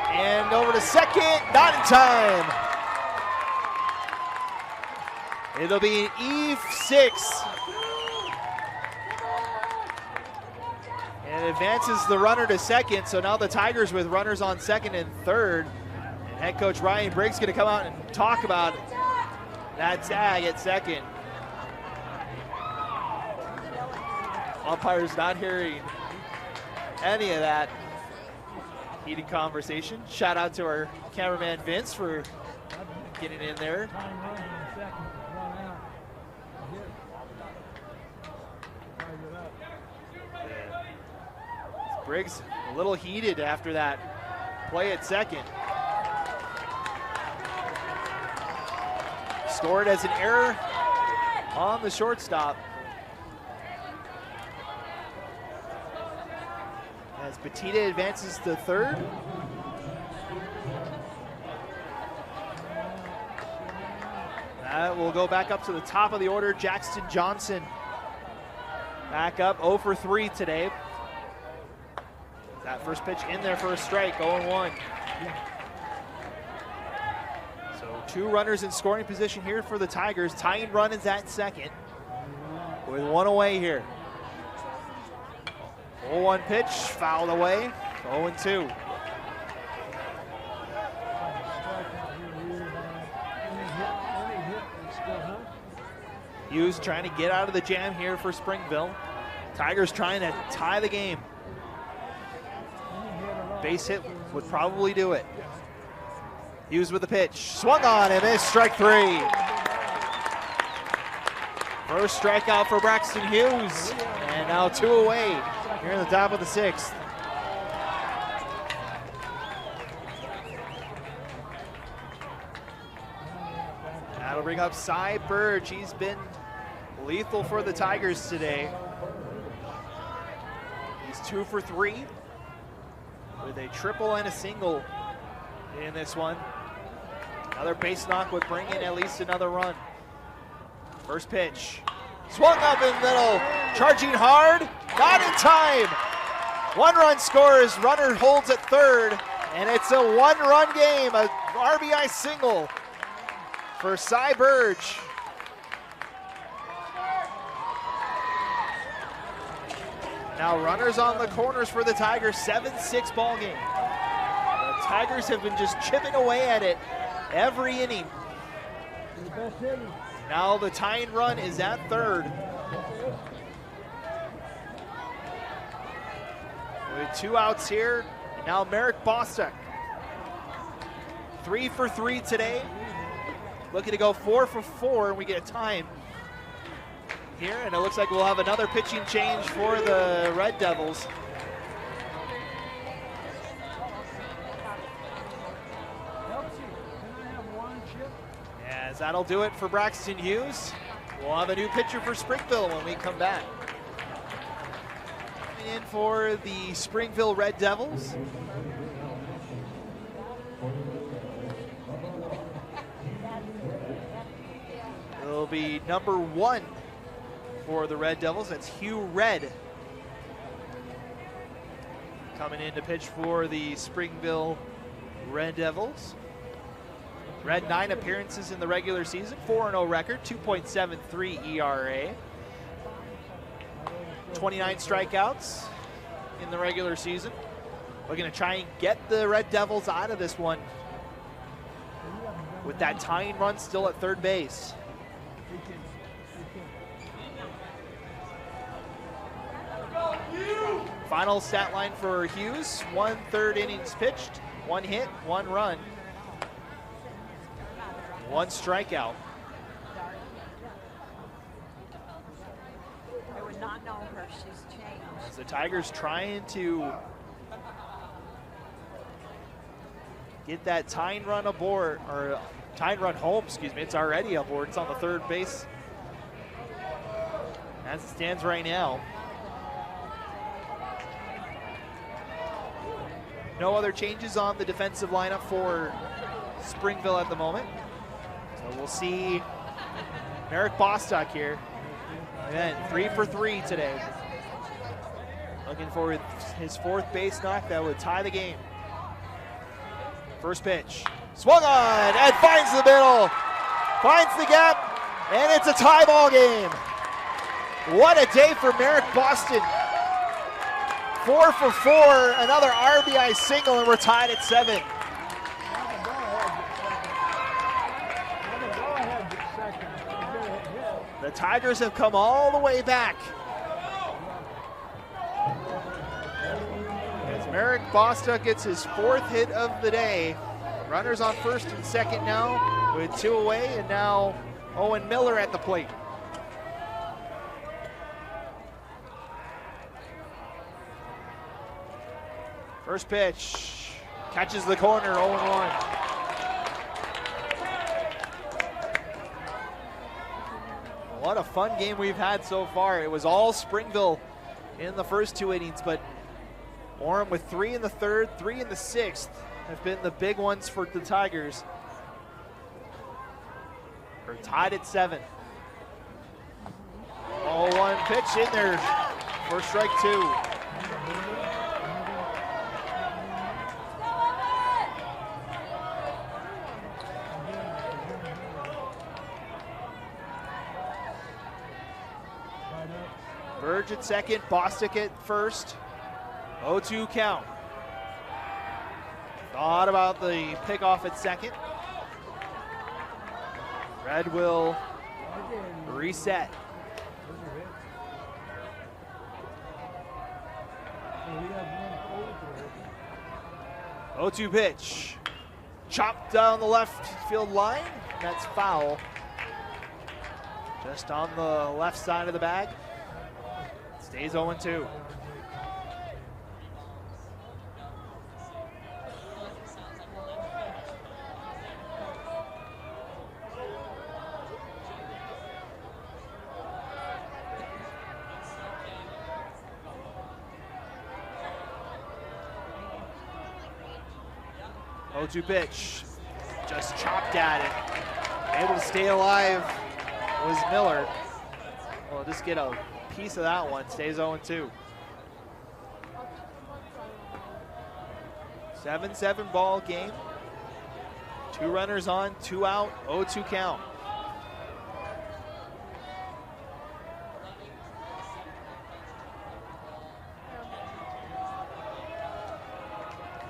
and over to second, not in time. It'll be an eve 6. And it advances the runner to second, so now the Tigers with runners on second and third. And head coach Ryan Briggs going to come out and talk about that tag at second. Umpire's not hearing any of that heated conversation. Shout out to our cameraman Vince for getting in there. Briggs a little heated after that play at second. Scored as an error on the shortstop. As Petita advances to third. We'll go back up to the top of the order. Jackson Johnson back up 0 for 3 today. That first pitch in there for a strike, 0-1. So 2 runners in scoring position here for the Tigers. Tying run is at second with 1 away here. 0-1 pitch, fouled away, 0-2. Hughes trying to get out of the jam here for Springville. Tigers trying to tie the game. Base hit would probably do it. Hughes with the pitch. Swung on and missed, strike 3. First strikeout for Braxton Hughes. And now 2 away here in the top of the 6th. That'll bring up Cy Burge. He's been lethal for the Tigers today. He's 2 for 3 with a triple and a single in this one. Another base knock would bring in at least another run. First pitch. Swung up in the middle. Charging hard. Not in time. 1 run scores. Runner holds at third. And it's a 1-run game. A RBI single for Cy Burge. Now runners on the corners for the Tigers, 7-6 ball game. The Tigers have been just chipping away at it every inning. Now the tying run is at third. With 2 outs here, and now Merrick Bostock. 3 for 3 today. Looking to go 4 for 4, and we get a time here, and it looks like we'll have another pitching change for the Red Devils. As that'll do it for Braxton Hughes. We'll have a new pitcher for Springville when we come back. Coming in for the Springville Red Devils. It'll be number 1 for the Red Devils. That's Hugh Red. Coming in to pitch for the Springville Red Devils. Red 9 appearances in the regular season, 4-0 record, 2.73 ERA. 29 strikeouts in the regular season. We're going to try and get the Red Devils out of this one with that tying run still at third base. Final stat line for Hughes, 1/3 innings pitched, 1 hit, 1 run, 1 strikeout. I would not know her. She's changed. As the Tigers trying to get that tying run aboard, or tying run home, excuse me. It's already aboard. It's on the third base as it stands right now. No other changes on the defensive lineup for Springville at the moment. So we'll see Merrick Bostock here. Again, 3 for 3 today. Looking for his 4th base knock that would tie the game. First pitch. Swung on and finds the middle. Finds the gap, and it's a tie ball game. What a day for Merrick Bostock. 4 for 4, another RBI single, and we're tied at 7. The Tigers have come all the way back. As Merrick Bostock gets his 4th hit of the day. Runners on first and second now with 2 away, and now Owen Miller at the plate. First pitch, catches the corner, 0-1. What a fun game we've had so far. It was all Springville in the first 2 innings, but Orem with 3 in the 3rd, 3 in the 6th have been the big ones for the Tigers. We're tied at 7. 0-1 pitch in there for strike 2. Verge at second, Bostic at first. 0-2 count. Thought about the pickoff at second. Red will reset. 0-2 pitch. Chopped down the left field line. That's foul. Just on the left side of the bag. Stays 0-2. Oh-2 pitch, just chopped at it. Able to stay alive was Miller. We'll just get a piece of that one. Stays 0-2. 7-7 ball game. 2 runners on, 2 out, 0-2 count.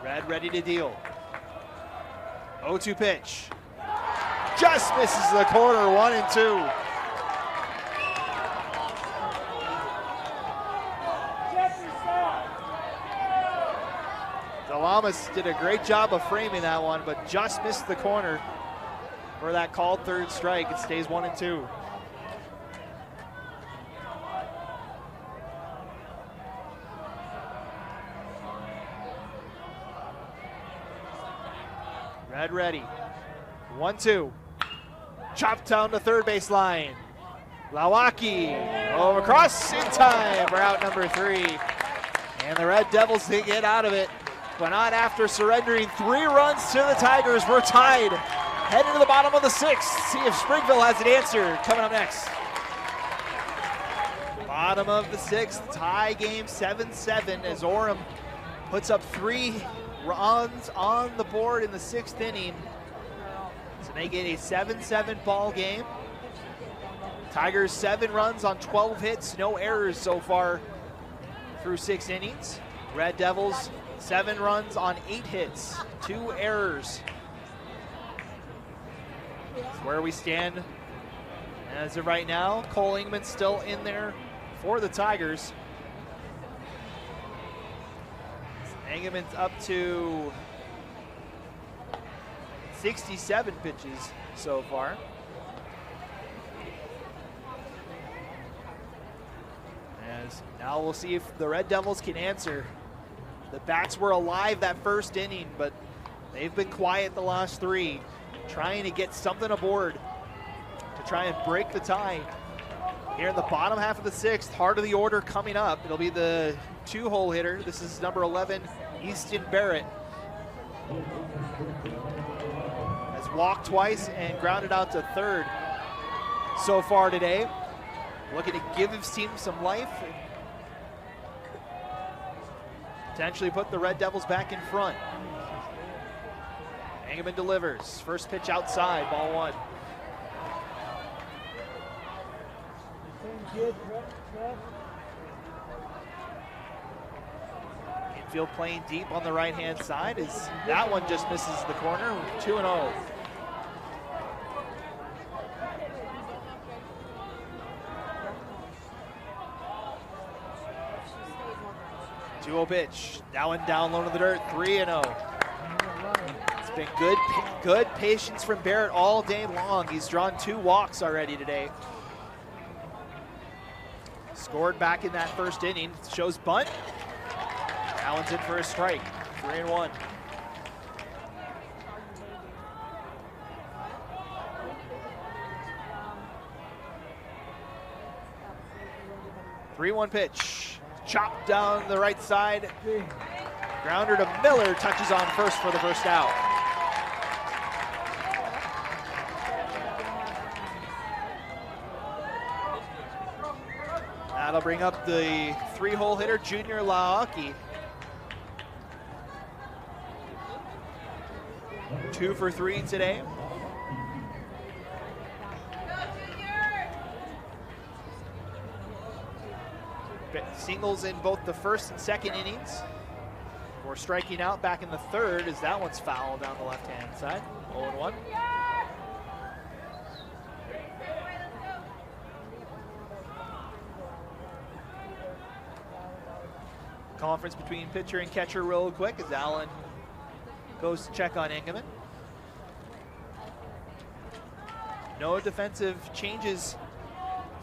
Red ready to deal. 0-2 pitch. Just misses the corner, 1-2. Delamas did a great job of framing that one, but just missed the corner for that called third strike. It stays 1-2. Red ready. 1-2. Chopped down to third base line. Lawaki over across in time for out number 3. And the Red Devils get out of it, but not after surrendering 3 runs to the Tigers. We're tied. Heading to the bottom of the 6th. See if Springville has an answer coming up next. Bottom of the 6th, tie game 7-7 as Orem puts up 3 runs on the board in the 6th inning to make it a 7-7 ball game. Tigers 7 runs on 12 hits, no errors so far through 6 innings. Red Devils 7 runs on 8 hits, 2 errors. That's where we stand as of right now. Cole Ingman's still in there for the Tigers. Engelman's up to 67 pitches so far. As now we'll see if the Red Devils can answer. The bats were alive that first inning, but they've been quiet the last 3, trying to get something aboard to try and break the tie. Here in the bottom half of the 6th, heart of the order coming up. It'll be the 2-hole hitter. This is number 11, Easton Barrett. Has walked twice and grounded out to third so far today. Looking to give his team some life. Potentially put the Red Devils back in front. Engelman delivers. First pitch outside, ball 1. Infield playing deep on the right-hand side as that one just misses the corner. 2-0. 2-0 pitch. That one down low to the dirt. 3-0. It's been good patience from Barrett all day long. He's drawn 2 walks already today. Scored back in that first inning. Shows bunt. That one's in for a strike. 3-1. Three-one pitch. Chopped down the right side. Grounder to Miller. Touches on first for the first out. That'll bring up the 3-hole hitter, Junior Laoki. 2 for 3 today. Singles in both the first and second innings. We're striking out back in the third as that one's foul down the left-hand side. 0-1. Conference between pitcher and catcher real quick as Allen goes to check on Engelman. No defensive changes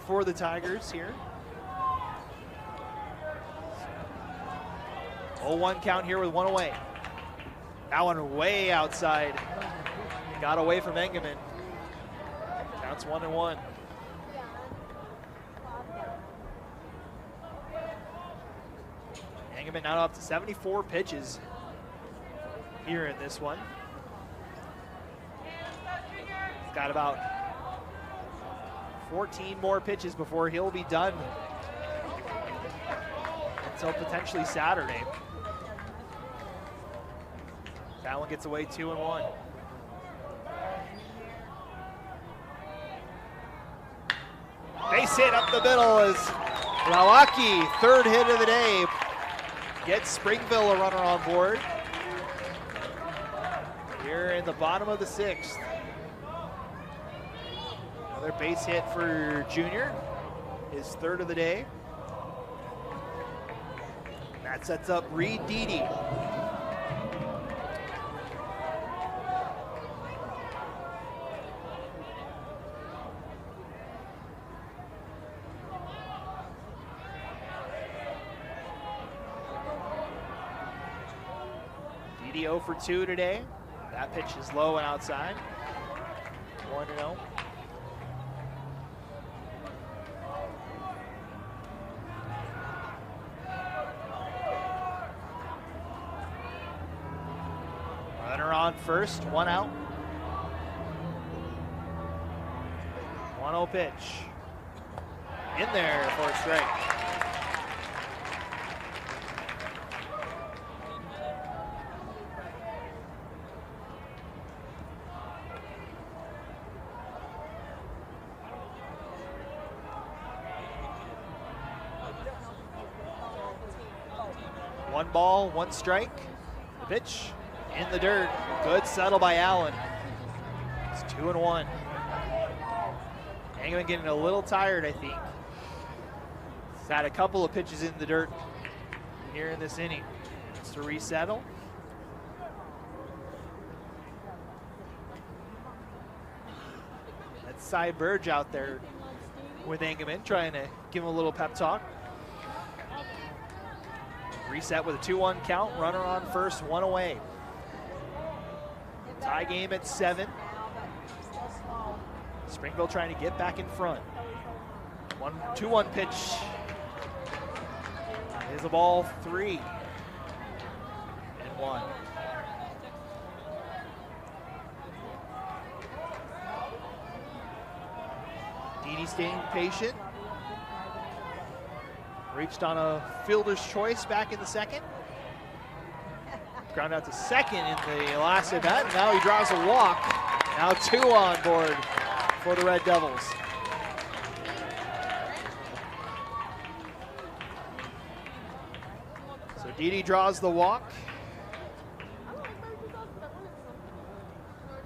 for the Tigers here. 0-1 count here with 1 away. That one way outside. Got away from Engelman. Counts 1-1. Engelman now up to 74 pitches here in this one. He's got about 14 more pitches before he'll be done until potentially Saturday. That one gets away 2-1. Base hit up the middle as Lawaki, 3rd hit of the day, gets Springville a runner on board. Here in the bottom of the 6th. Another base hit for Junior, his 3rd of the day. That sets up Reed Dede. Dede 0 for 2 today. That pitch is low and outside. 1-0. Runner on first, 1 out. 1-0 pitch. In there for a strike. One ball, 1 strike. The pitch in the dirt. Good settle by Allen. It's 2-1. Engelman getting a little tired, I think. He's had a couple of pitches in the dirt here in this inning. Just to resettle. That's Cy Burge out there with Engelman, trying to give him a little pep talk. Reset with a 2-1 count, runner on first, 1 away. Tie game at 7. Springville trying to get back in front. 2-1 pitch is a ball 3-1. Dede staying patient. Reached on a fielder's choice back in the 2nd. Ground out to 2nd in the last at bat. Now he draws a walk. Now 2 on board for the Red Devils. So Dede draws the walk.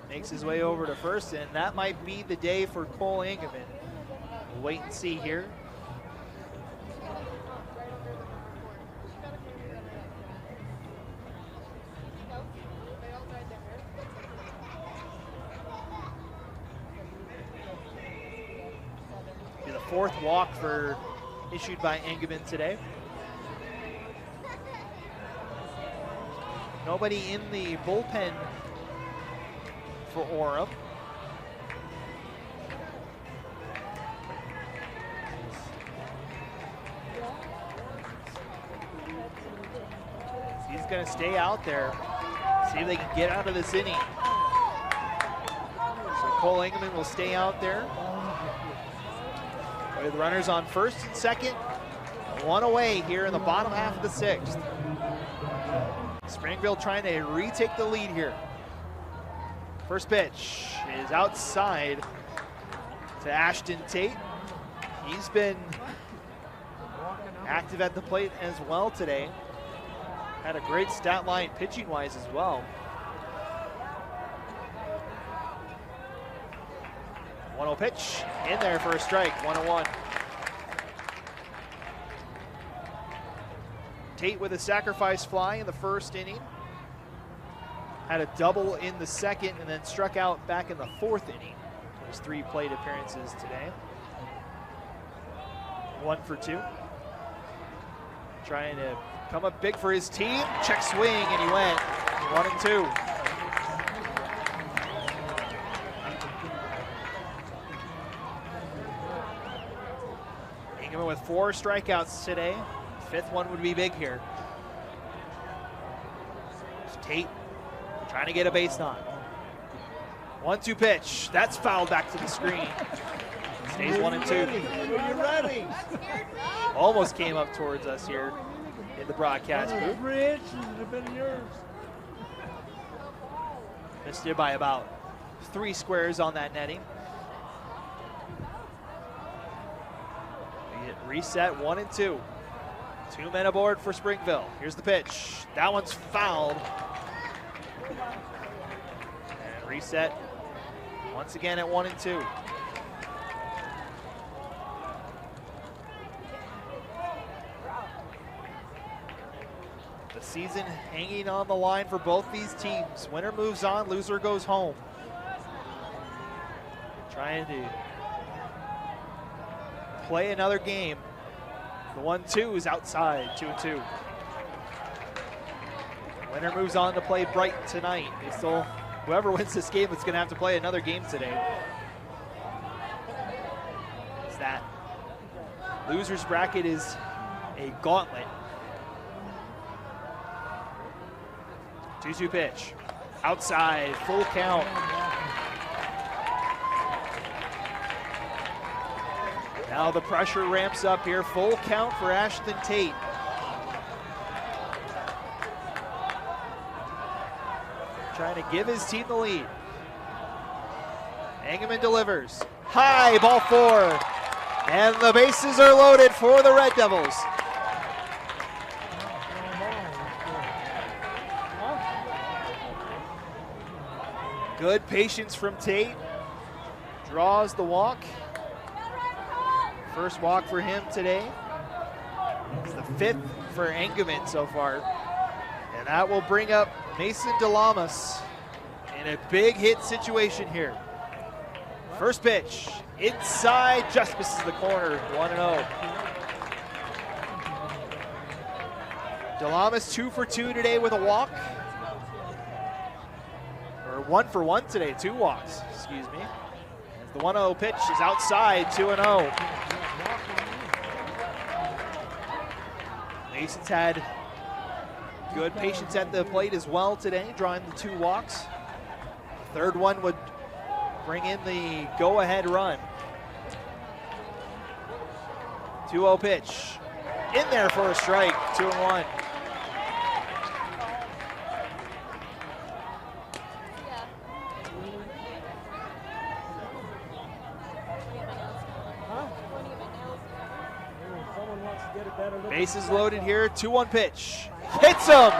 Makes his way over to first, and that might be the day for Cole Engelman. We'll wait and see here. The 4th walk issued by Engelman today. Nobody in the bullpen for Orem. He's going to stay out there, see if they can get out of this inning. So Cole Engelman will stay out there with runners on first and second. One away here in the bottom half of the sixth. Springville trying to retake the lead here. First pitch is outside to Ashton Tate. He's been active at the plate as well today. Had a great stat line pitching wise as well. 1-0 pitch in there for a strike, 1-1. Tate with a sacrifice fly in the first inning. Had a double in the second and then struck out back in the fourth inning. His 3 plate appearances today. 1 for 2. Trying to come up big for his team. Check swing and he went 1-2. Ingeman with 4 strikeouts today. 5th one would be big here. Tate trying to get a base knock. 1-2 pitch. That's fouled back to the screen. Stays 1-2. Are you ready? Almost came up towards us here in the broadcast booth. 3 inches would have been yours. Missed it by about 3 squares on that netting. We hit reset 1-2. 2 men aboard for Springville. Here's the pitch. That one's fouled. And reset once again at 1-2. The season hanging on the line for both these teams. Winner moves on, loser goes home. Trying to play another game. The 1-2 is outside, 2-2. Winner moves on to play Brighton tonight. They still, whoever wins this game is going to have to play another game today. It's that loser's bracket is a gauntlet. 2-2 pitch. Outside, full count. Now the pressure ramps up here. Full count for Ashton Tate. Trying to give his team the lead. Engelman delivers. High, ball 4. And the bases are loaded for the Red Devils. Good patience from Tate. Draws the walk. First walk for him today. It's the 5th for Engelman so far. And that will bring up Mason DeLamas in a big hit situation here. First pitch, inside, just misses the corner, 1-0. DeLamas 2 for 2 today with a walk. Or 1 for 1 today, 2 walks, excuse me. As the 1-0 pitch is outside, 2-0. Mason's had good patience at the plate as well today, drawing the 2 walks. The 3rd one would bring in the go-ahead run. 2-0 pitch. In there for a strike, 2-1. Bases loaded here, 2-1 pitch. Hits him!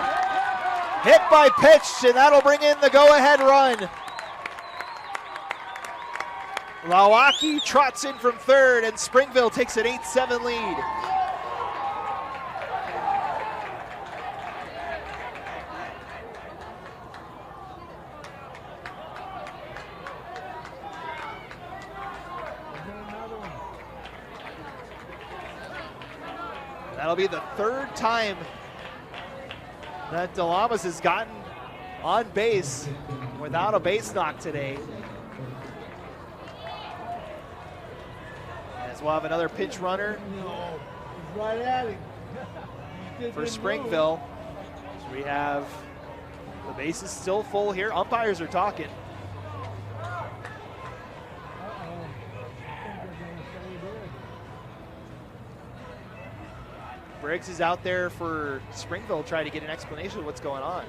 Hit by pitch, and that'll bring in the go-ahead run. Lawaki trots in from 3rd, and Springville takes an 8-7 lead. That'll be the 3rd time that DeLamas has gotten on base without a base knock today. As we'll have another pinch runner He's right at him. for Springville. So we have the bases still full here. Umpires are talking. Briggs is out there for Springville trying to get an explanation of what's going on.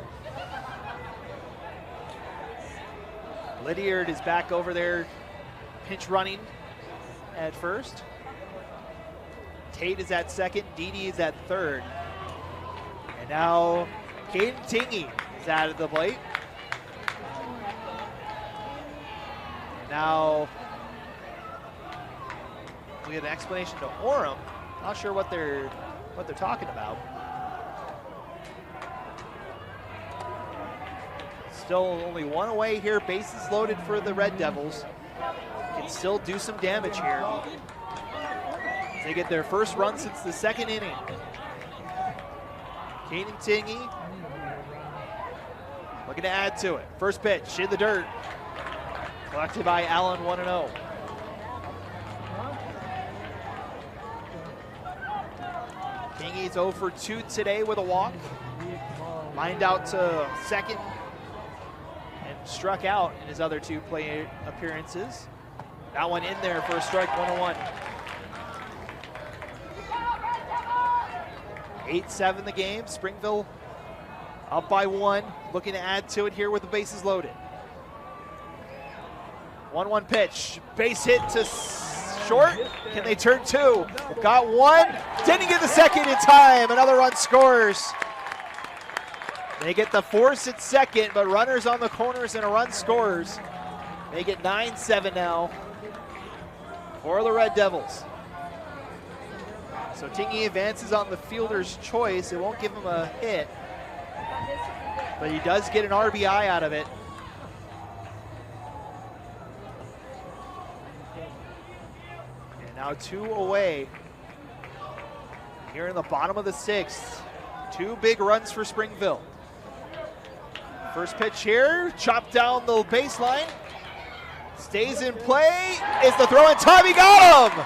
Lydiard is back over there, pinch running at first. Tate is at second, Dede is at third. And now Caden Tingy is out of the plate. And now we have an explanation to Orem. Not sure what they're talking about. Still only one away here. Bases loaded for the Red Devils. Can still do some damage here. They get their first run since the second inning. Caden Tingy looking to add to it. First pitch in the dirt. Collected by Allen, 1-0. Tingy's 0 for 2 today with a walk. Lined out to second and struck out in his other 2 play appearances. That one in there for a strike, 1-1. 8-7 the game. Springville up by 1, looking to add to it here with the bases loaded. 1-1 pitch, base hit to short. Can they turn 2? Got 1, didn't get the second in time. Another run scores. They get the force at second, but runners on the corners and a run scores. Make it 9-7 now for the Red Devils. So Tingy advances on the fielder's choice. It won't give him a hit, but he does get an RBI out of it. And now 2 away here in the bottom of the 6th. 2 big runs for Springville. First pitch here, chopped down the baseline. Stays in play. Is the throw in time? He got him!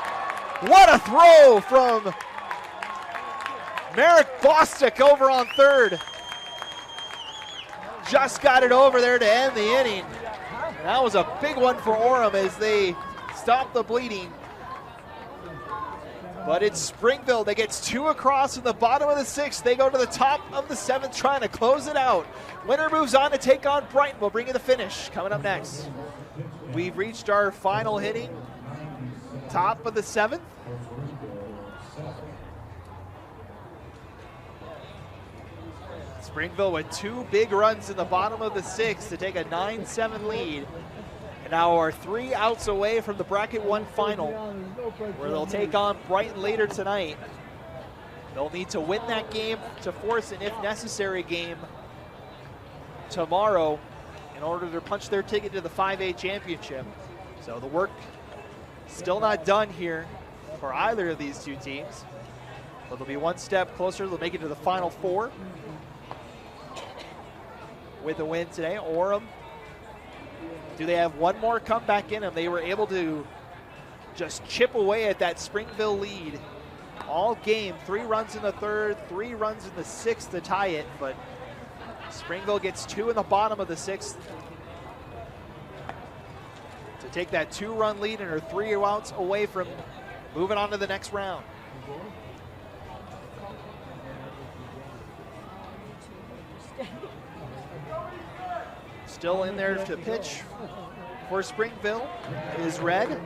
What a throw from Merrick Bostic over on third. Just got it over there to end the inning. And that was a big one for Orem as they stop the bleeding. But it's Springville that gets 2 across in the bottom of the 6th. They go to the top of the 7th trying to close it out. Winner moves on to take on Brighton. We'll bring you the finish coming up next. We've reached our final hitting. Top of the 7th. Springville with 2 big runs in the bottom of the 6th to take a 9-7 lead. And now are 3 outs away from the Bracket 1 final, where they'll take on Brighton later tonight. They'll need to win that game to force an if necessary game tomorrow in order to punch their ticket to the 5A championship. So the work still not done here for either of these 2 teams. But they'll be 1 step closer. They'll make it to the Final 4 with a win today. Orem, do they have one more comeback in them? They were able to just chip away at that Springville lead all game. 3 runs in the 3rd, 3 runs in the 6th to tie it, but Springville gets 2 in the bottom of the 6th to take that 2-run lead and are 3 outs away from moving on to the next round. Still in there to pitch for Springville is Red.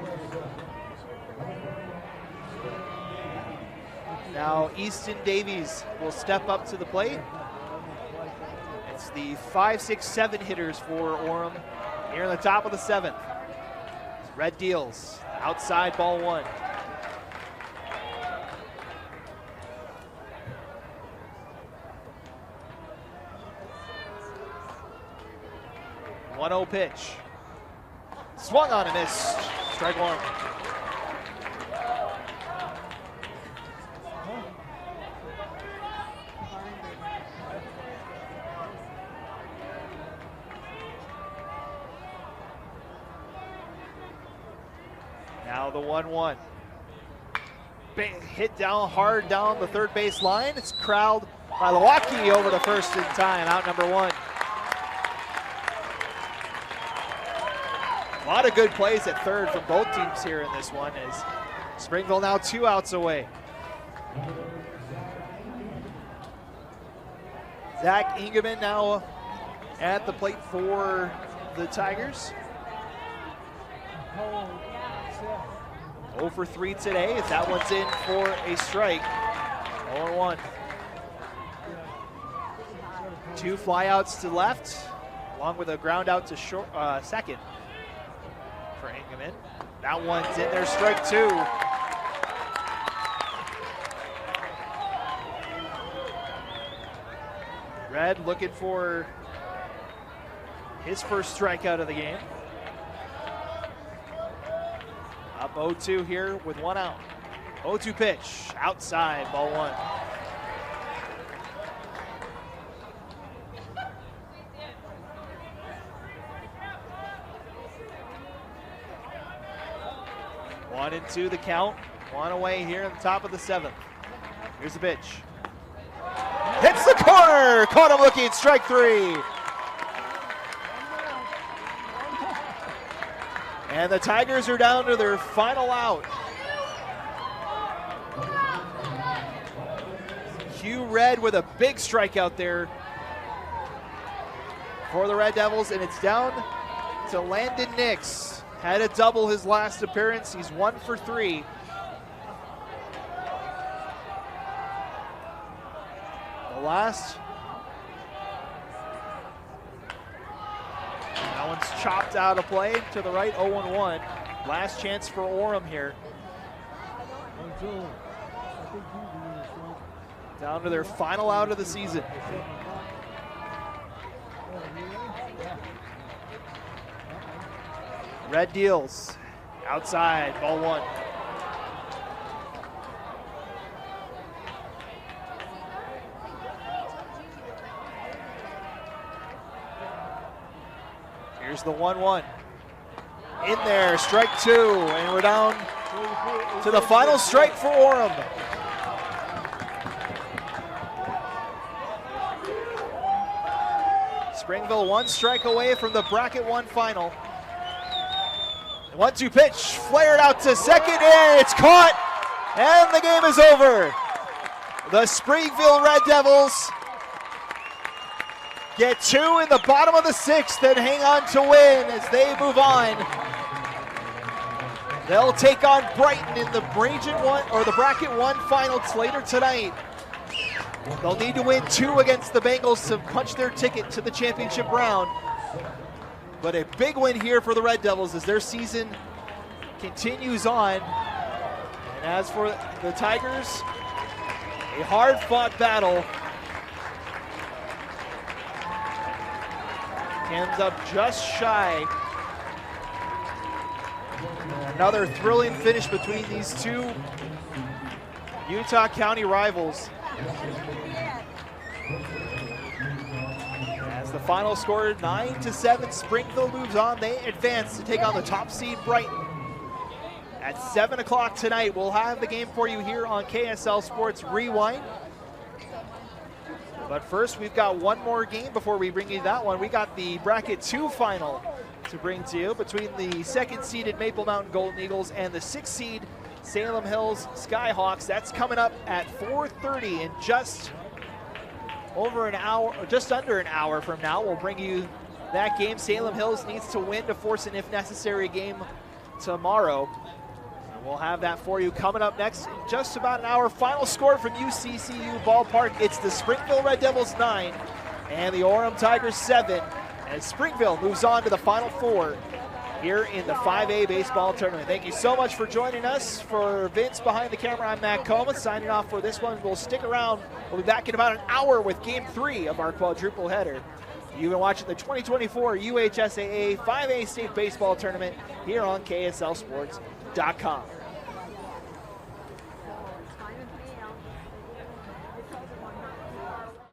Now Easton Davies will step up to the plate. It's the 5, 6, 7 hitters for Orem here in the top of the 7th. Red deals, outside ball 1. One-0 pitch. Swung on and missed. Strike 1. Now the 1-1. Hit down hard down the 3rd base line. It's corralled by Milwaukee over to first in time. Out number 1. A lot of good plays at 3rd from both teams here in this one as Springville now 2 outs away. Zach Ingeman now at the plate for the Tigers. 0 for 3 today as that one's in for a strike. 0-1. 2 flyouts to left, along with a ground out to short, second for Ingeman. That one's in there, strike 2. Red looking for his first strikeout of the game. Up 0-2 here with 1 out. 0-2 pitch, outside, ball 1. One and 2 the count. 1 away here at the top of the 7th. Here's the pitch. Hits the corner! Caught him looking, strike 3. And the Tigers are down to their final out. Hugh Red with a big strikeout there for the Red Devils, and it's down to Landon Nix. Had a double his last appearance. He's 1 for 3. The last. That one's chopped out of play to the right, 0-1. Last chance for Orem here. Down to their final out of the season. Red deals. Outside, ball 1. Here's the 1-1. In there, strike 2, and we're down to the final strike for Orem. Springville 1 strike away from the bracket 1 final. 1-2 pitch, flared out to second, and it's caught, and the game is over. The Springville Red Devils get 2 in the bottom of the 6th and hang on to win as they move on. They'll take on Brighton in the bracket 1 finals later tonight. They'll need to win 2 against the Bengals to punch their ticket to the championship round. But a big win here for the Red Devils as their season continues on. And as for the Tigers, a hard-fought battle. Ends up just shy. Another thrilling finish between these 2 Utah County rivals. As the final score 9-7, Springville moves on. They advance to take on the top seed Brighton. At 7 o'clock tonight, we'll have the game for you here on KSL Sports Rewind. But first, we've got one more game before we bring you that one. We got the bracket 2 final to bring to you between the 2nd seeded Maple Mountain Golden Eagles and the 6th seed Salem Hills Skyhawks. That's coming up at 4:30 in just over an hour, or just under an hour from now. We'll bring you that game. Salem Hills needs to win to force an if necessary game tomorrow. And we'll have that for you coming up next in just about an hour. Final score from UCCU Ballpark. It's the Springville Red Devils 9 and the Orem Tigers 7 as Springville moves on to the Final 4 here in the 5A baseball tournament. Thank you so much for joining us. For Vince behind the camera, I'm Matt Coleman signing off for this one. We'll stick around. We'll be back in about an hour with Game 3 of our quadruple header. You've been watching the 2024 UHSAA 5A State Baseball Tournament here on KSLSports.com.